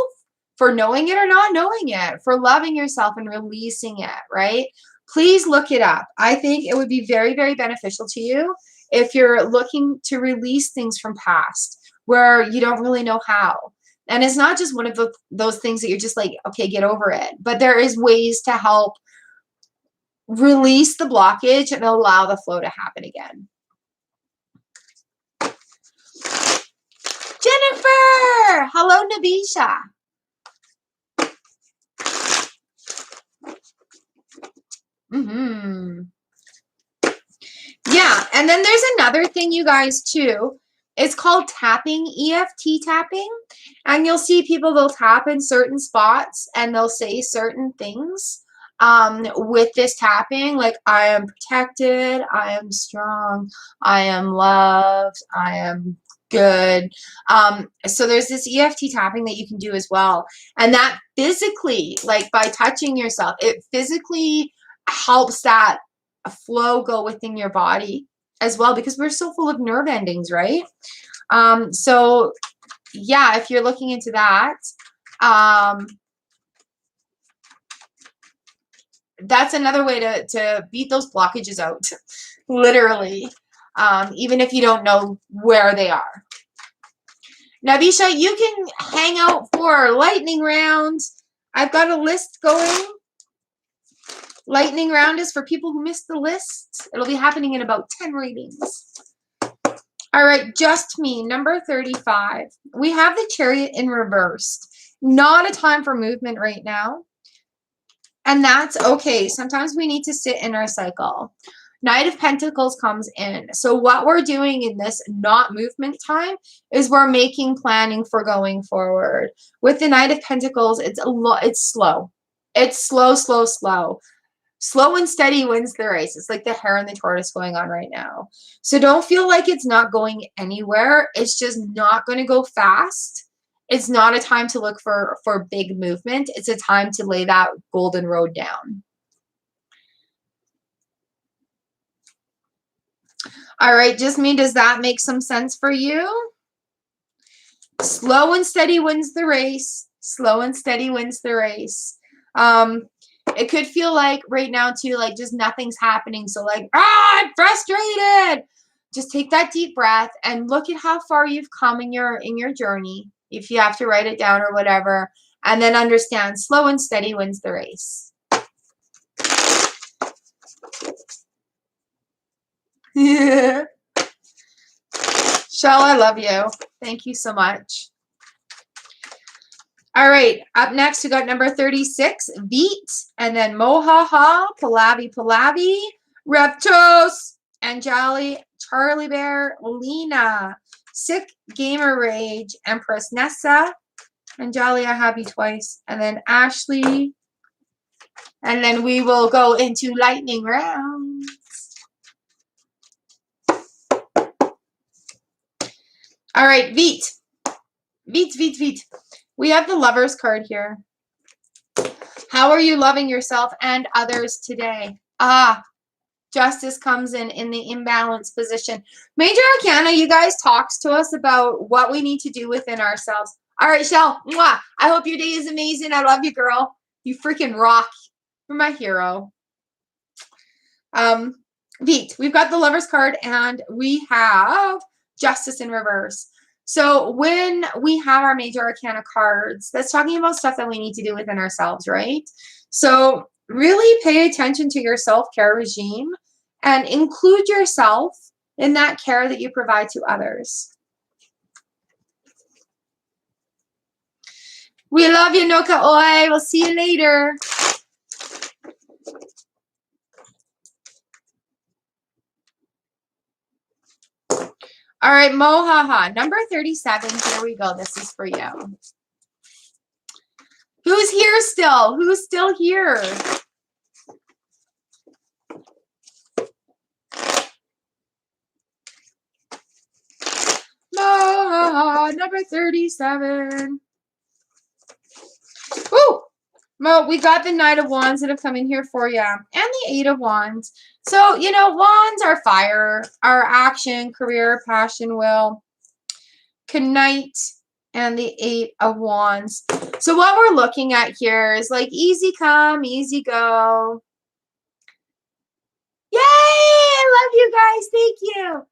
for knowing it or not knowing it, for loving yourself and releasing it, right? Please look it up. I think it would be very, very beneficial to you if you're looking to release things from past where you don't really know how. And it's not just one of those things that you're just like, okay, get over it. But there is ways to help release the blockage and allow the flow to happen again. Jennifer! Hello, Nabisha. Yeah, and then there's another thing, you guys, too. It's called tapping, EFT tapping. And you'll see people, they'll tap in certain spots and they'll say certain things with this tapping, like I am protected, I am strong, I am loved, I am good. So there's this EFT tapping that you can do as well. And that physically, like by touching yourself, it physically helps that flow go within your body as well, because we're so full of nerve endings, right? So yeah, if you're looking into that, that's another way to beat those blockages out, literally, even if you don't know where they are. Now, Bisha, you can hang out for lightning round. I've got a list going. Lightning round is for people who missed the list. It'll be happening in about 10 readings. All right, just me, number 35. We have the Chariot in reversed. Not a time for movement right now. And that's okay. Sometimes we need to sit in our cycle. Knight of Pentacles comes in. So what we're doing in this not movement time is we're making planning for going forward. With the Knight of Pentacles, it's slow. It's slow, slow, slow. Slow and steady wins the race. It's like the hare and the tortoise going on right now. So don't feel like it's not going anywhere. It's just not going to go fast. It's not a time to look for big movement. It's a time to lay that golden road down. All right, just me. Does that make some sense for you? Slow and steady wins the race. Slow and steady wins the race. It could feel like right now too, like just nothing's happening. So like, I'm frustrated. Just take that deep breath and look at how far you've come in your journey. If you have to write it down or whatever, and then understand slow and steady wins the race. Yeah. Shell, I love you. Thank you so much. All right, up next we got number 36, Veet, and then Mohaha, Palavi, Reptos, Anjali, Charlie Bear, Lena, Sick Gamer Rage, Empress Nessa, Anjali, I have you twice, and then Ashley, and then we will go into lightning rounds. All right, Veet. We have the Lovers card here. How are you loving yourself and others today? Justice comes in the imbalance position. Major Arcana, you guys, talks to us about what we need to do within ourselves. All right, Shell, mwah. I hope your day is amazing. I love you, girl. You freaking rock. You're my hero. Veet, we've got the Lovers card, and we have Justice in reverse. So when we have our Major Arcana cards, that's talking about stuff that we need to do within ourselves, right? So really pay attention to your self-care regime and include yourself in that care that you provide to others. We love you, Noka Oi. We'll see you later. All right, Mohaha, number 37. Here we go. This is for you. Who's here still? Who's still here? Mohaha, number 37. Woo! Well, we got the Knight of Wands that have come in here for you, and the Eight of Wands. So, you know, wands are fire, our action, career, passion, will, Knight, and the Eight of Wands. So what we're looking at here is like easy come, easy go. Yay! I love you guys. Thank you.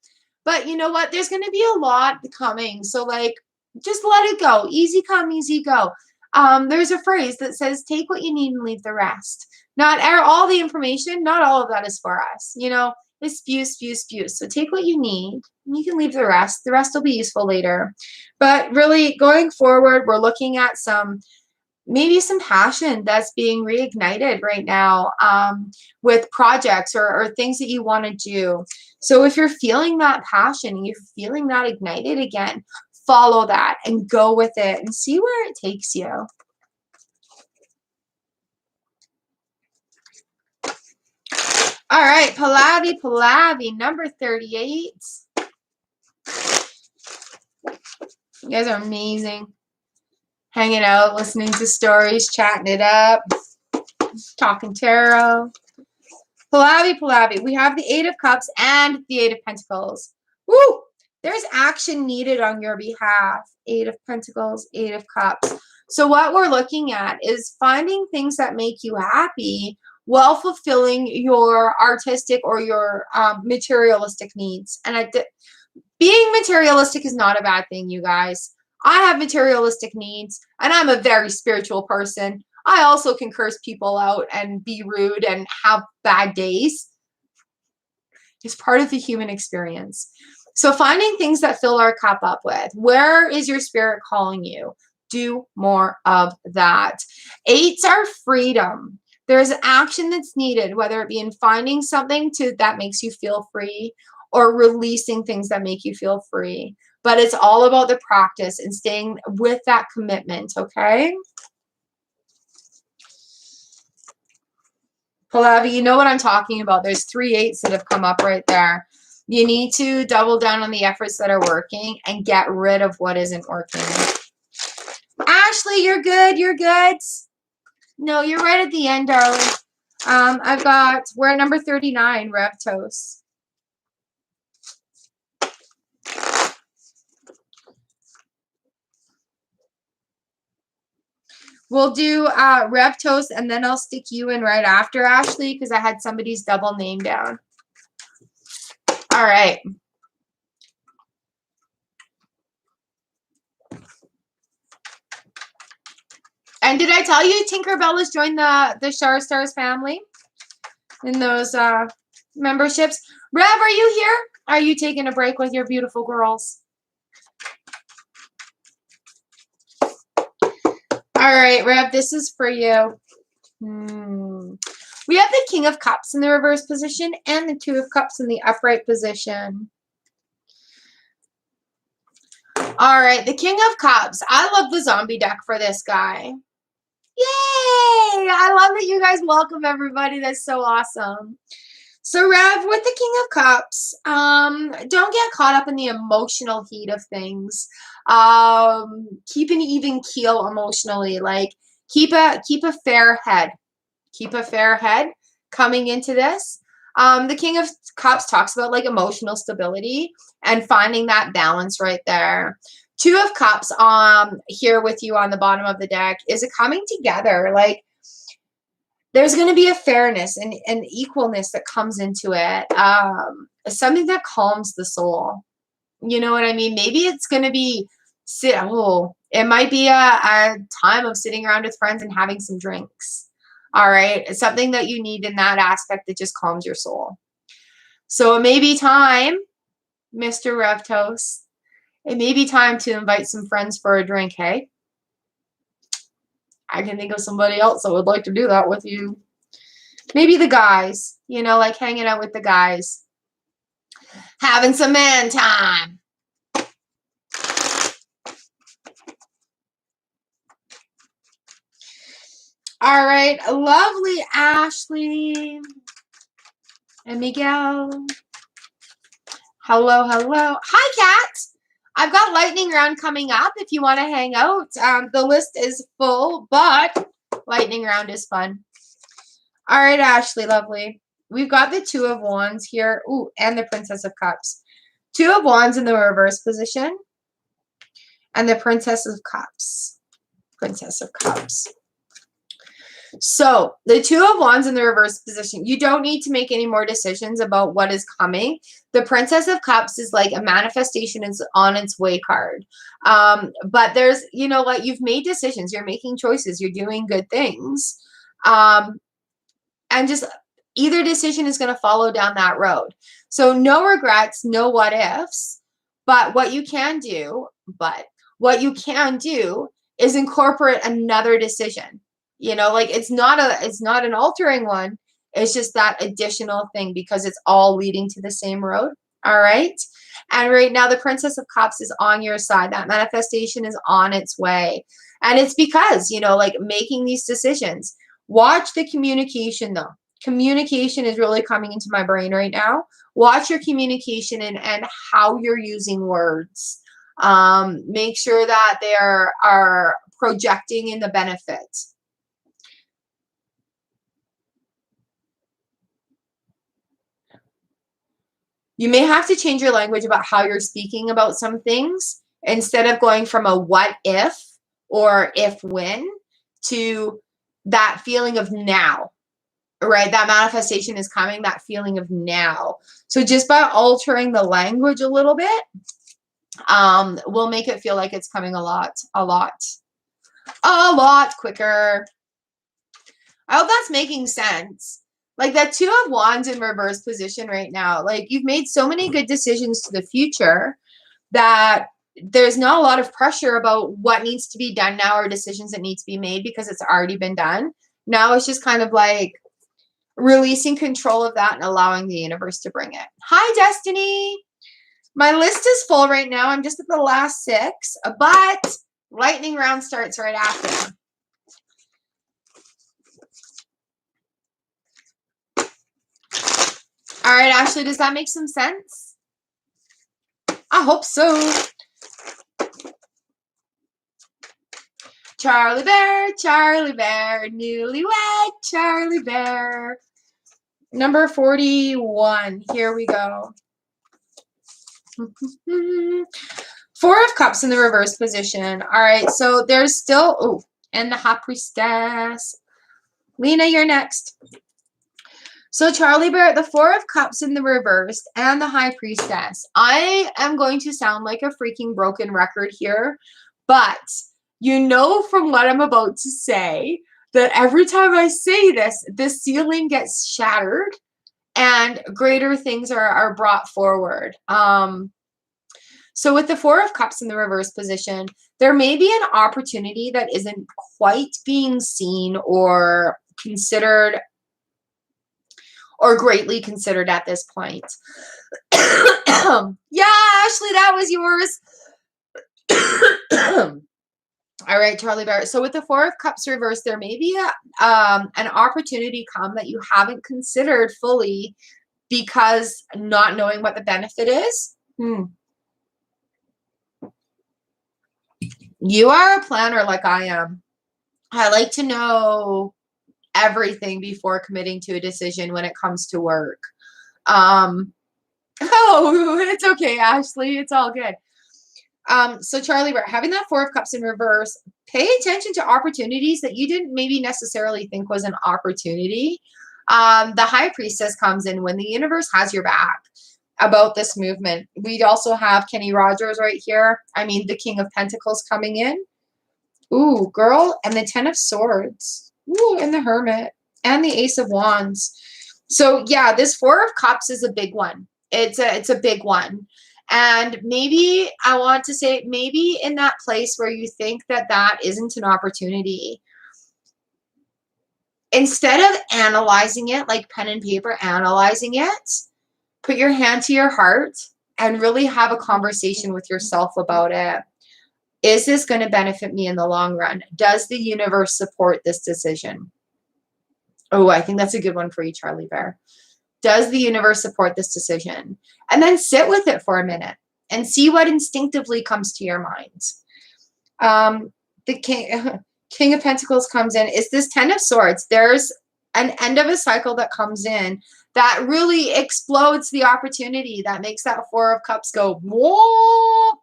But you know what? There's going to be a lot coming. So, like, just let it go. Easy come, easy go. There's a phrase that says, take what you need and leave the rest. Not all the information, not all of that is for us. You know, it's spew. So take what you need, and you can leave the rest. The rest will be useful later. But really, going forward, we're looking at maybe some passion that's being reignited right now with projects or things that you want to do. So if you're feeling that passion, you're feeling that ignited again, follow that and go with it and see where it takes you. All right, Palavi, number 38. You guys are amazing. Hanging out, listening to stories, chatting it up, talking tarot. Palavi. We have the Eight of Cups and the Eight of Pentacles. Woo! There's action needed on your behalf. Eight of Pentacles, Eight of Cups. So what we're looking at is finding things that make you happy while fulfilling your artistic or your materialistic needs. And being materialistic is not a bad thing, you guys. I have materialistic needs, and I'm a very spiritual person. I also can curse people out and be rude and have bad days. It's part of the human experience. So finding things that fill our cup up with. Where is your spirit calling you? Do more of that. Eights are freedom. There's action that's needed, whether it be in finding something that makes you feel free or releasing things that make you feel free. But it's all about the practice and staying with that commitment, okay? Palavi, you know what I'm talking about. There's 3 8s that have come up right there. You need to double down on the efforts that are working and get rid of what isn't working. Ashley, you're good. No, you're right at the end, darling. We're at number 39, Reptos. We'll do Reptos, and then I'll stick you in right after, Ashley, because I had somebody's double name down. All right. And did I tell you Tinkerbell has joined the Char Stars family in those memberships? Rev, are you here? Are you taking a break with your beautiful girls? All right, Rev, this is for you. We have the King of Cups in the reverse position and the Two of Cups in the upright position. All right, the King of Cups. I love the zombie deck for this guy. Yay! I love that you guys welcome everybody. That's so awesome. So, Rev, with the King of Cups, don't get caught up in the emotional heat of things. Keep an even keel emotionally. Like, keep a fair head. Keep a fair head coming into this. The King of Cups talks about like emotional stability and finding that balance right there. Two of Cups here with you on the bottom of the deck is a coming together. Like, there's going to be a fairness and equalness that comes into it. Something that calms the soul. You know what I mean? Maybe it's going to be it might be a time of sitting around with friends and having some drinks. All right. It's something that you need in that aspect that just calms your soul. So it may be time, Mr. Revtos. It may be time to invite some friends for a drink, hey? I can think of somebody else that would like to do that with you. Maybe the guys, you know, like hanging out with the guys. Having some man time. All right, lovely Ashley and Miguel. Hello, hello. Hi, Kat. I've got lightning round coming up if you want to hang out. The list is full, but lightning round is fun. All right, Ashley, lovely. We've got the Two of Wands here. Ooh, and the Princess of Cups. Two of Wands in the reverse position. And the Princess of Cups. Princess of Cups. So, the Two of Wands in the reverse position. You don't need to make any more decisions about what is coming. The Princess of Cups is like a manifestation is on its way card. But there's, you know, like you've made decisions. You're making choices. You're doing good things. And just either decision is going to follow down that road. So, no regrets, no what ifs. But what you can do is incorporate another decision. You know, like it's not an altering one. It's just that additional thing because it's all leading to the same road. All right. And right now the Princess of Cups is on your side. That manifestation is on its way. And it's because, you know, like making these decisions. Watch the communication though. Communication is really coming into my brain right now. Watch your communication and how you're using words. Make sure that they are projecting in the benefit. You may have to change your language about how you're speaking about some things instead of going from a what if or if when to that feeling of now, right? That manifestation is coming, that feeling of now. So just by altering the language a little bit, we'll make it feel like it's coming a lot quicker. I hope that's making sense. Like that Two of Wands in reverse position right now. Like you've made so many good decisions to the future that there's not a lot of pressure about what needs to be done now or decisions that need to be made because it's already been done. Now it's just kind of like releasing control of that and allowing the universe to bring it. Hi, Destiny. My list is full right now. I'm just at the last 6, but lightning round starts right after. All right, Ashley, does that make some sense? I hope so. Charlie Bear, newlywed Charlie Bear. Number 41. Here we go. 4 of Cups in the reverse position. All right, so there's still, and the High Priestess. Lena, you're next. So Charlie Bear, the 4 of Cups in the reverse, and the High Priestess. I am going to sound like a freaking broken record here, but you know from what I'm about to say that every time I say this, the ceiling gets shattered and greater things are brought forward. So with the Four of Cups in the reverse position, there may be an opportunity that isn't quite being seen or considered or greatly considered at this point. Yeah, Ashley, that was yours. All right, Charlie Bear. So with the Four of Cups reverse, there may be an opportunity come that you haven't considered fully because not knowing what the benefit is. You are a planner like I am. I like to know everything before committing to a decision when it comes to work. Oh, it's okay, Ashley. It's all good. So Charlie, we're having that Four of Cups in reverse. Pay attention to opportunities that you didn't maybe necessarily think was an opportunity. The High Priestess comes in when the universe has your back about this movement. We'd also have Kenny Rogers right here. I mean, the King of Pentacles coming in. Ooh, girl, and the Ten of Swords. Ooh, and the Hermit. And the Ace of Wands. So yeah, this Four of Cups is a big one. It's a big one. And maybe I want to say maybe in that place where you think that that isn't an opportunity, instead of analyzing it like pen and paper, analyzing it, put your hand to your heart and really have a conversation with yourself about it. Is this going to benefit me in the long run? Does the universe support this decision? Oh, I think that's a good one for you, Charlie Bear. Does the universe support this decision? And then sit with it for a minute and see what instinctively comes to your mind. The King of Pentacles comes in. Is this Ten of Swords? There's an end of a cycle that comes in that really explodes the opportunity, that makes that Four of Cups go, whoa.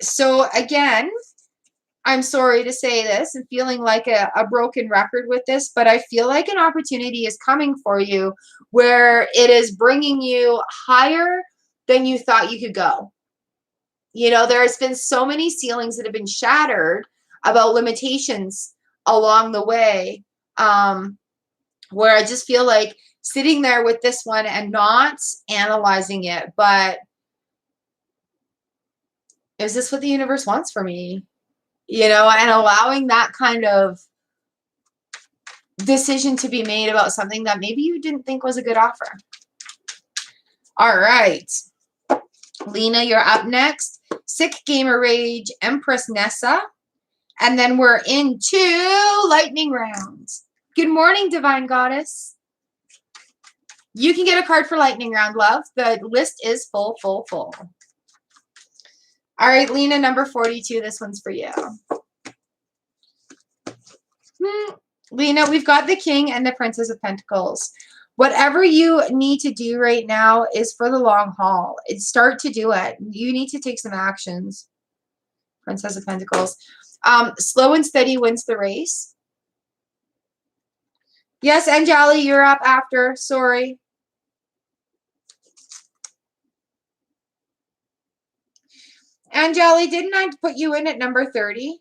So again, I'm sorry to say this and feeling like a broken record with this, but I feel like an opportunity is coming for you where it is bringing you higher than you thought you could go. You know, there's been so many ceilings that have been shattered about limitations along the way, where I just feel like sitting there with this one and not analyzing it, but is this what the universe wants for me? You know, and allowing that kind of decision to be made about something that maybe you didn't think was a good offer. All right. Lena, you're up next. Sick Gamer Rage, Empress Nessa. And then we're into lightning rounds. Good morning, Divine Goddess. You can get a card for lightning round, love. The list is full, full, full. All right, Lena, number 42. This one's for you. Lena, we've got the King and the Princess of Pentacles. Whatever you need to do right now is for the long haul. Start to do it. You need to take some actions. Princess of Pentacles. Slow and steady wins the race. Yes, Anjali, you're up after. Sorry. Anjali, didn't I put you in at number 30?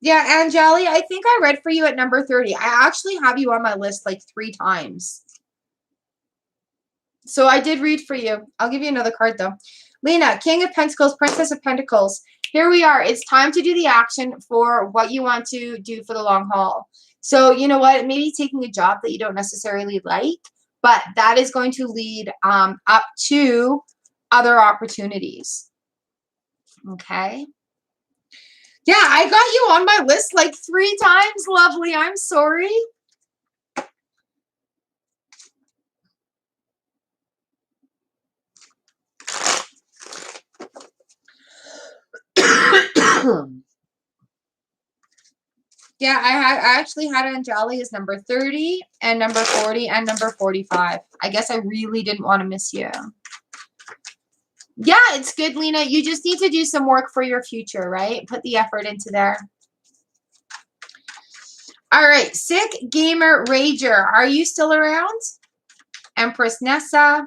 Yeah, Anjali, I think I read for you at number 30. I actually have you on my list like 3 times. So I did read for you. I'll give you another card though. Lena, King of Pentacles, Princess of Pentacles. Here we are. It's time to do the action for what you want to do for the long haul. So you know what? Maybe taking a job that you don't necessarily like, but that is going to lead up to other opportunities. Okay. Yeah, I got you on my list like 3 times, lovely. I'm sorry. Yeah, I actually had Anjali as number 30 and number 40 and number 45. I guess I really didn't want to miss you. Yeah, it's good, Lena. You just need to do some work for your future, right? Put the effort into there. All right, Sick Gamer Rager. Are you still around? Empress Nessa.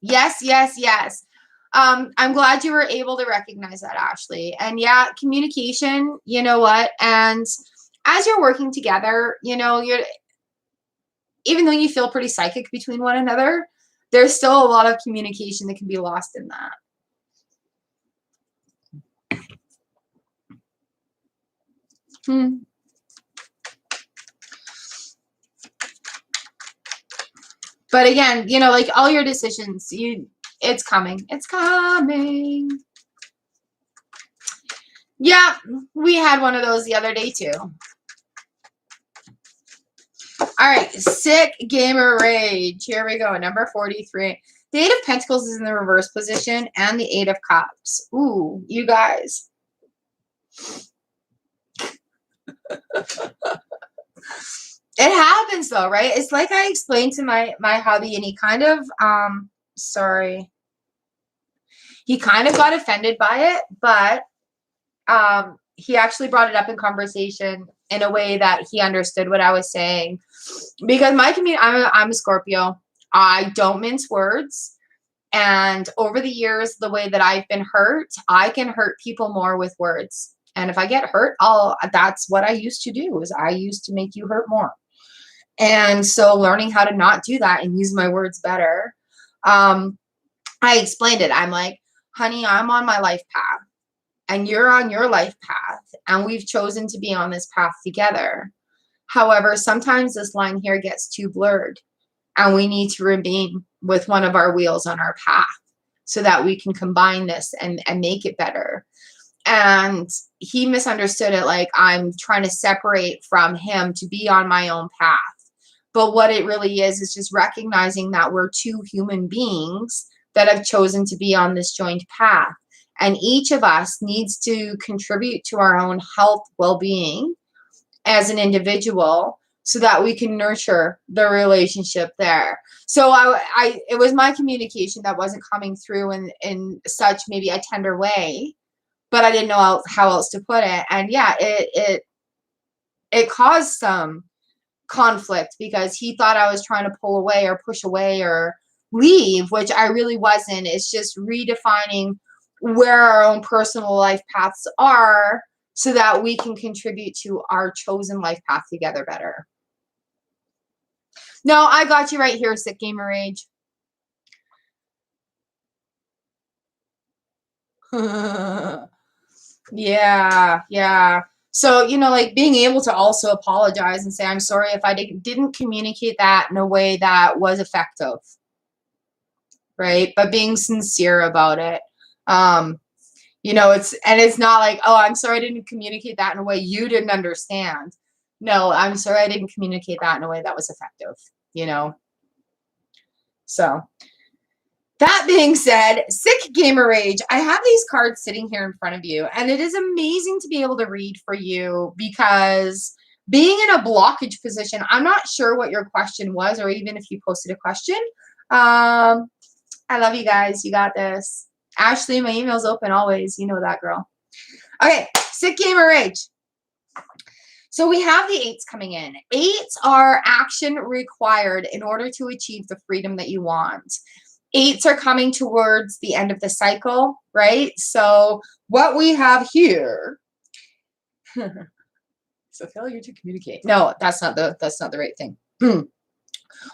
Yes, yes, yes. I'm glad you were able to recognize that, Ashley. And yeah, communication, you know what? And as you're working together, you know, even though you feel pretty psychic between one another, there's still a lot of communication that can be lost in that. But again, you know, like all your decisions, it's coming. It's coming. Yeah, we had one of those the other day too. All right, sick gamer rage. Here we go, number 43. The Eight of Pentacles is in the reverse position and the Eight of Cups. Ooh, you guys. It happens though, right? It's like I explained to my hubby, and he kind of sorry. He kind of got offended by it, but he actually brought it up in conversation in a way that he understood what I was saying. Because I'm a Scorpio. I don't mince words. And over the years, the way that I've been hurt, I can hurt people more with words. And if I get hurt, that's what I used to do, is I used to make you hurt more. And so learning how to not do that and use my words better. I explained it. I'm like, honey, I'm on my life path and you're on your life path, and we've chosen to be on this path together. However, sometimes this line here gets too blurred, and we need to remain with one of our wheels on our path so that we can combine this and make it better. And he misunderstood it like I'm trying to separate from him to be on my own path. But what it really is just recognizing that we're two human beings that have chosen to be on this joint path. And each of us needs to contribute to our own health, well-being as an individual so that we can nurture the relationship there. So it was my communication that wasn't coming through in such maybe a tender way, but I didn't know how else to put it. And yeah, it caused some conflict because he thought I was trying to pull away or push away or leave, which I really wasn't. It's just redefining where our own personal life paths are so that we can contribute to our chosen life path together better. No, I got you right here, sick gamer rage. Yeah. So, you know, like being able to also apologize and say, I'm sorry if I didn't communicate that in a way that was effective. Right? But being sincere about it. You know, it's not like, oh, I'm sorry I didn't communicate that in a way you didn't understand. No, I'm sorry I didn't communicate that in a way that was effective, you know? So that being said, sick gamer rage, I have these cards sitting here in front of you, and it is amazing to be able to read for you because being in a blockage position, I'm not sure what your question was or even if you posted a question. I love you guys. You got this. Ashley, my email's open always. You know that, girl. Okay, sick gamer rage. So we have the eights coming in. Eights are action required in order to achieve the freedom that you want. Eights are coming towards the end of the cycle, right? So what we have here, so failure to communicate. No, that's not the right thing.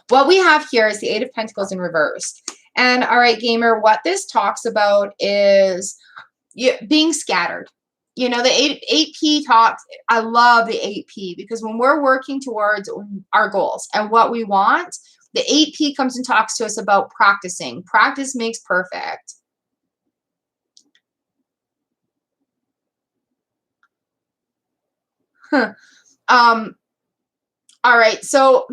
What we have here is the Eight of Pentacles in reverse. And all right, gamer, what this talks about is being scattered. You know, the 8P talks, I love the 8P because when we're working towards our goals and what we want, the 8P comes and talks to us about practicing. Practice makes perfect. All right, so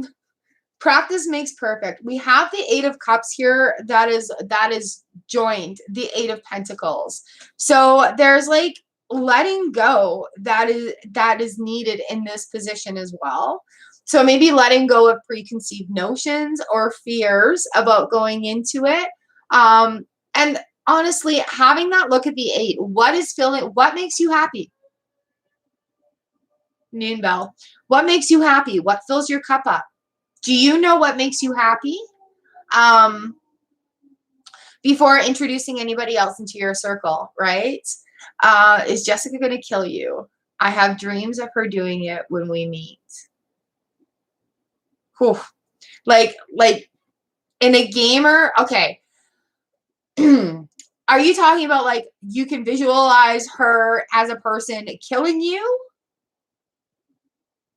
practice makes perfect. We have the Eight of Cups here that is joined the Eight of Pentacles. So there's like letting go that is needed in this position as well. So maybe letting go of preconceived notions or fears about going into it. And honestly, having that look at the eight, what makes you happy? Noon bell. What makes you happy? What fills your cup up? Do you know what makes you happy? before introducing anybody else into your circle, right? Is Jessica going to kill you? I have dreams of her doing it when we meet. Whew. Like in a gamer, okay. Are you talking about like you can visualize her as a person killing you?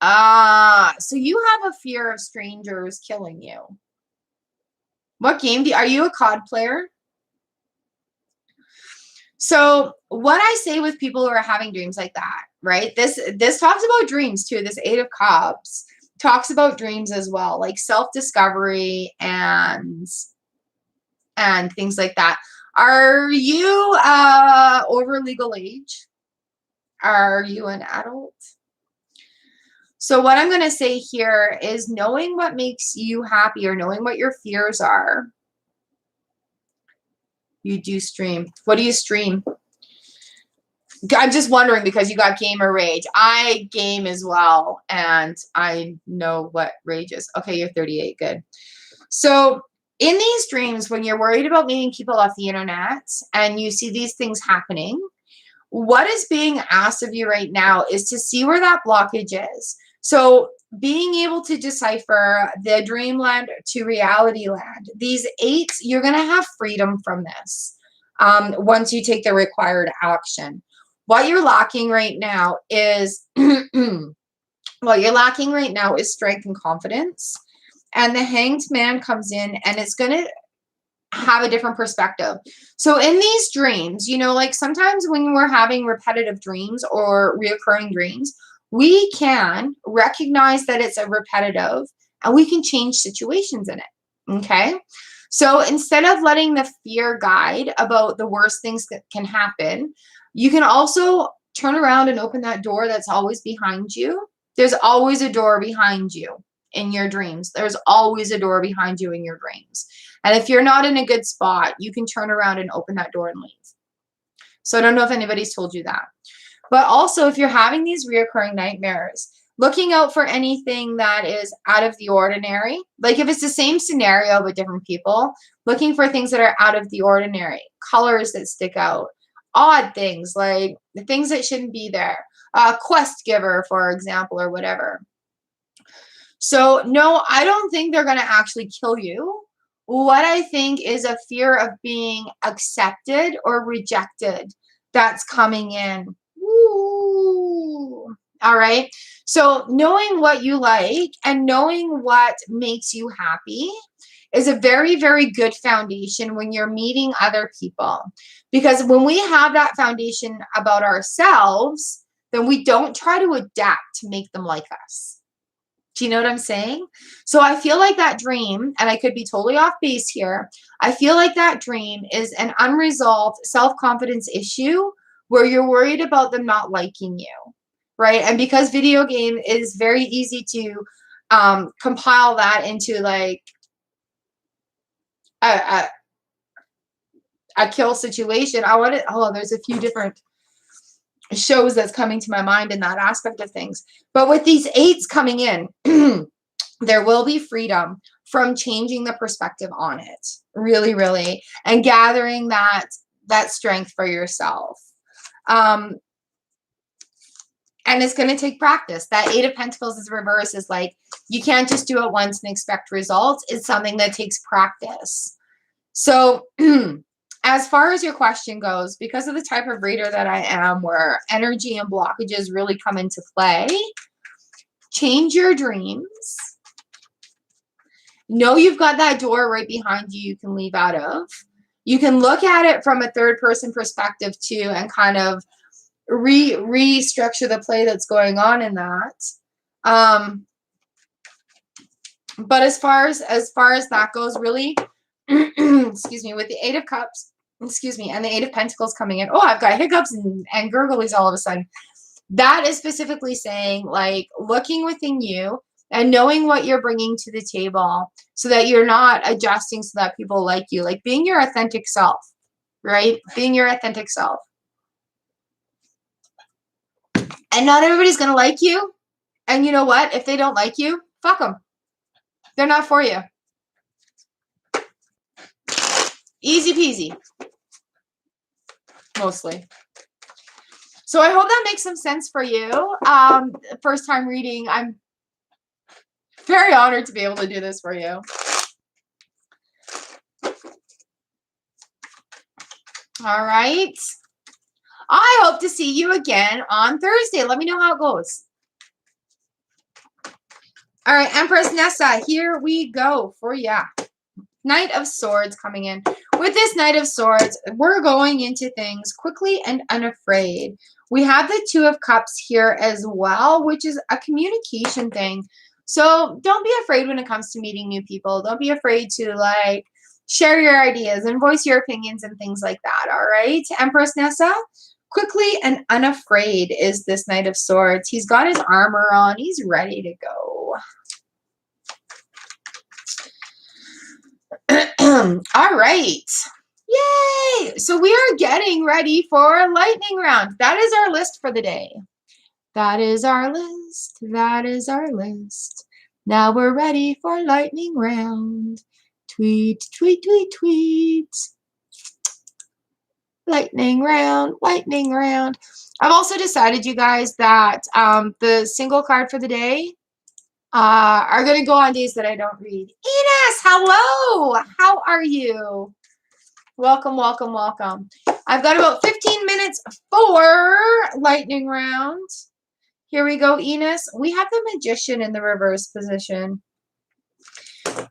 So you have a fear of strangers killing you. What game are you a COD player? So what I say with people who are having dreams like that, right? This talks about dreams too. This Eight of Cups talks about dreams as well, like self-discovery and things like that. Are you over legal age? Are you an adult? So what I'm going to say here is knowing what makes you happy or knowing what your fears are. You do stream. What do you stream? I'm just wondering because you got gamer rage. I game as well, and I know what rage is. Okay, you're 38. Good. So in these dreams, when you're worried about meeting people off the internet and you see these things happening, what is being asked of you right now is to see where that blockage is. So being able to decipher the dreamland to reality land, these 8s, you're going to have freedom from this once you take the required action. What you're lacking right now is strength and confidence. And the Hanged Man comes in and it's going to have a different perspective. So in these dreams, you know, like sometimes when we're having repetitive dreams or reoccurring dreams, we can recognize that it's a repetitive and we can change situations in it. Okay. So instead of letting the fear guide about the worst things that can happen, you can also turn around and open that door that's always behind you. There's always a door behind you in your dreams. There's always a door behind you in your dreams. And if you're not in a good spot, you can turn around and open that door and leave. So I don't know if anybody's told you that. But also, if you're having these reoccurring nightmares, looking out for anything that is out of the ordinary, like if it's the same scenario but different people, looking for things that are out of the ordinary, colors that stick out, odd things, like the things that shouldn't be there, quest giver, for example, or whatever. So no, I don't think they're going to actually kill you. What I think is a fear of being accepted or rejected that's coming in. Ooh. All right. So knowing what you like and knowing what makes you happy is a very, very good foundation when you're meeting other people. Because when we have that foundation about ourselves, then we don't try to adapt to make them like us. Do you know what I'm saying? So I feel like that dream, and I could be totally off base here, I feel like that dream is an unresolved self-confidence issue where you're worried about them not liking you, right? And because video game is very easy to compile that into like a kill situation. There's a few different shows that's coming to my mind in that aspect of things. But with these 8s coming in, there will be freedom from changing the perspective on it, really, really, and gathering that strength for yourself. And it's going to take practice. That 8 of Pentacles is reverse is like, you can't just do it once and expect results. It's something that takes practice. So as far as your question goes, because of the type of reader that I am, where energy and blockages really come into play, change your dreams. Know you've got that door right behind you can leave out of. You can look at it from a third-person perspective too and kind of restructure the play that's going on in that. But as far as that goes, really, excuse me, with the 8 of Cups, excuse me, and the 8 of Pentacles coming in. Oh, I've got hiccups and gurglies all of a sudden. That is specifically saying, like, looking within you and knowing what you're bringing to the table so that you're not adjusting so that people like you. Like, being your authentic self, right? Being your authentic self. And not everybody's going to like you. And you know what? If they don't like you, fuck them. They're not for you. Easy peasy. Mostly. So I hope that makes some sense for you. First time reading. I'm very honored to be able to do this for you. All right. I hope to see you again on Thursday. Let me know how it goes. All right, Empress Nessa, here we go for ya. Knight of Swords coming in. With this Knight of Swords, we're going into things quickly and unafraid. We have the Two of Cups here as well, which is a communication thing. So don't be afraid when it comes to meeting new people. Don't be afraid to like share your ideas and voice your opinions and things like that. All right, Empress Nessa. Quickly and unafraid is this Knight of Swords. He's got his armor on. He's ready to go. All right. Yay! So we are getting ready for lightning round. That is our list for the day. That is our list. That is our list. Now we're ready for lightning round. Tweet, tweet, tweet, tweet. Lightning round, lightning round. I've also decided, you guys, that the single card for the day are going to go on days that I don't read. Ines, hello. How are you? Welcome, welcome, welcome. I've got about 15 minutes for lightning round. Here we go, Ines. We have the Magician in the reverse position. All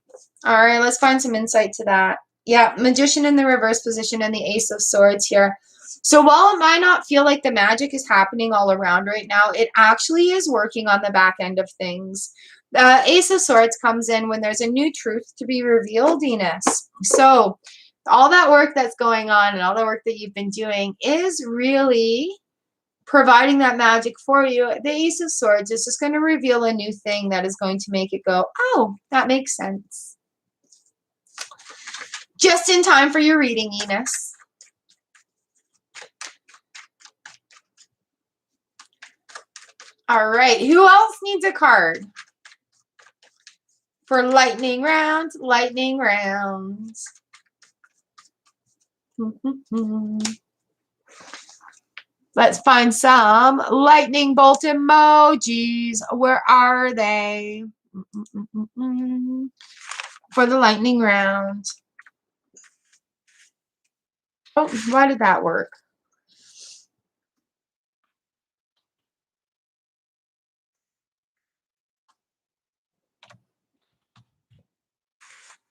right, let's find some insight to that. Yeah, Magician in the reverse position and the Ace of Swords here. So while it might not feel like the magic is happening all around right now, it actually is working on the back end of things. The Ace of Swords comes in when there's a new truth to be revealed, Ines. So all that work that's going on and all the work that you've been doing is really providing that magic for you. The Ace of Swords is just going to reveal a new thing that is going to make it go, oh, that makes sense. Just in time for your reading, Ines. All right, who else needs a card? For lightning round, lightning rounds. Let's find some lightning bolt emojis. Where are they? For the lightning round. Oh, why did that work?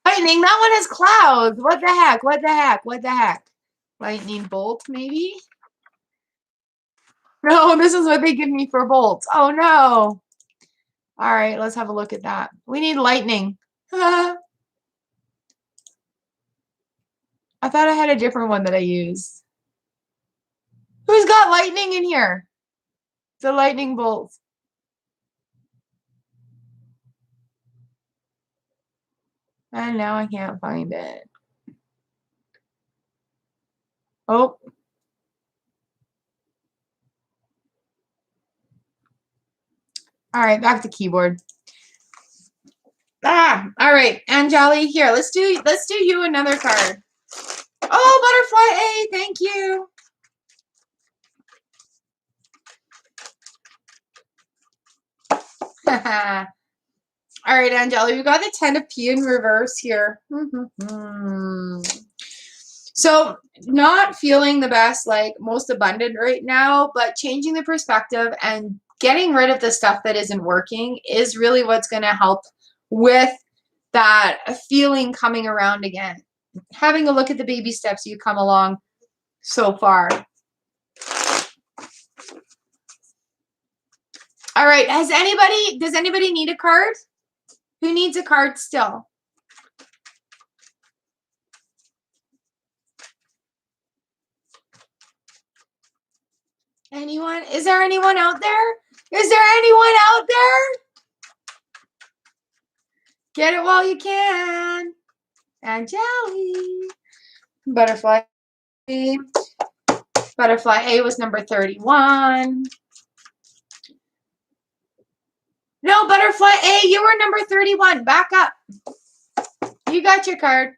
Lightning, that one has clouds. What the heck? What the heck? What the heck? Lightning bolt, maybe? No, this is what they give me for bolts. Oh, no. All right, let's have a look at that. We need lightning. I thought I had a different one that I used. Who's got lightning in here? The lightning bolt. And now I can't find it. Oh. All right, back to keyboard. All right, Anjali, here. Let's do you another card. Oh, Butterfly A, thank you. All right, Angela, we've got the 10 of P in reverse here. So not feeling the best, like most abundant right now, but changing the perspective and getting rid of the stuff that isn't working is really what's going to help with that feeling coming around again. Having a look at the baby steps you come along so far. All right, does anybody need a card? Who needs a card still? Anyone? Is there anyone out there? Is there anyone out there? Get it while you can. Angeli. Butterfly A. Butterfly A was number 31. No, Butterfly A, you were number 31. Back up. You got your card.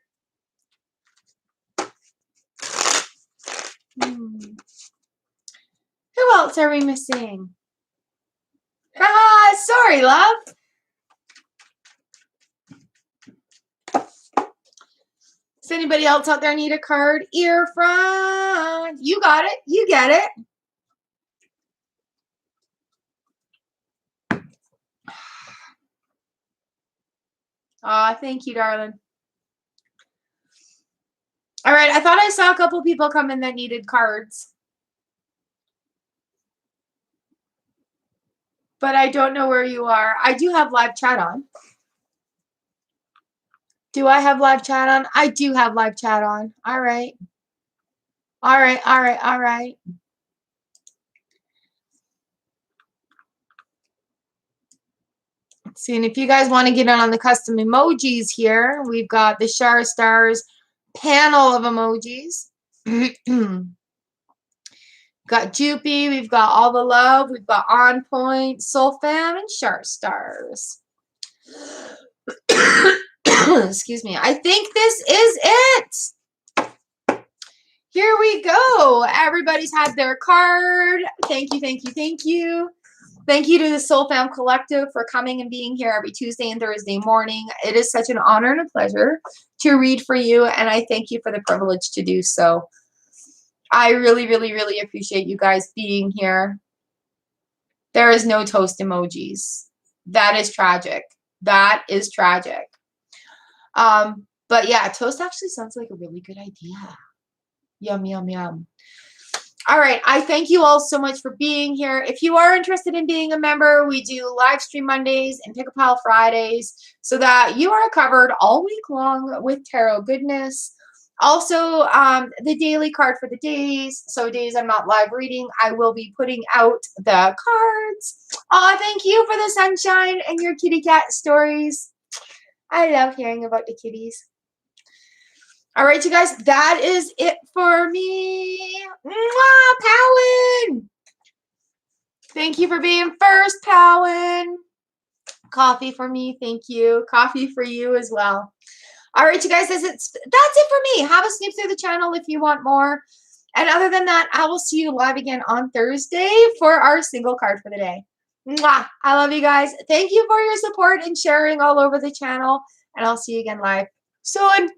Who else are we missing? Ah, sorry, love. Does anybody else out there need a card? Ear front. You got it. You get it. Aw, thank you, darling. All right, I thought I saw a couple people come in that needed cards. But I don't know where you are. I do have live chat on. Do I have live chat on? I do have live chat on. All right. All right, all right, all right. Let's see, and if you guys want to get in on the custom emojis here, we've got the Char Stars panel of emojis. Got Joopy, we've got All the Love, we've got On Point, Soul Fam, and Char Stars. Excuse me. I think this is it. Here we go. Everybody's had their card. Thank you, thank you, thank you. Thank you to the Soul Fam Collective for coming and being here every Tuesday and Thursday morning. It is such an honor and a pleasure to read for you, and I thank you for the privilege to do so. I really, really, really appreciate you guys being here. There is no toast emojis. That is tragic. That is tragic. But yeah, toast actually sounds like a really good idea. Yum, yum, yum. All right, I thank you all so much for being here. If you are interested in being a member, we do live stream Mondays and Pick a Pile Fridays so that you are covered all week long with tarot goodness. Also, the daily card for the days. So days I'm not live reading, I will be putting out the cards. Oh, thank you for the sunshine and your kitty cat stories. I love hearing about the kitties. All right, you guys, that is it for me. Mwah, Powen! Thank you for being first, Powen. Coffee for me, thank you. Coffee for you as well. All right, you guys, that's it for me. Have a snoop through the channel if you want more. And other than that, I will see you live again on Thursday for our single card for the day. Mwah! I love you guys. Thank you for your support and sharing all over the channel. And I'll see you again live soon.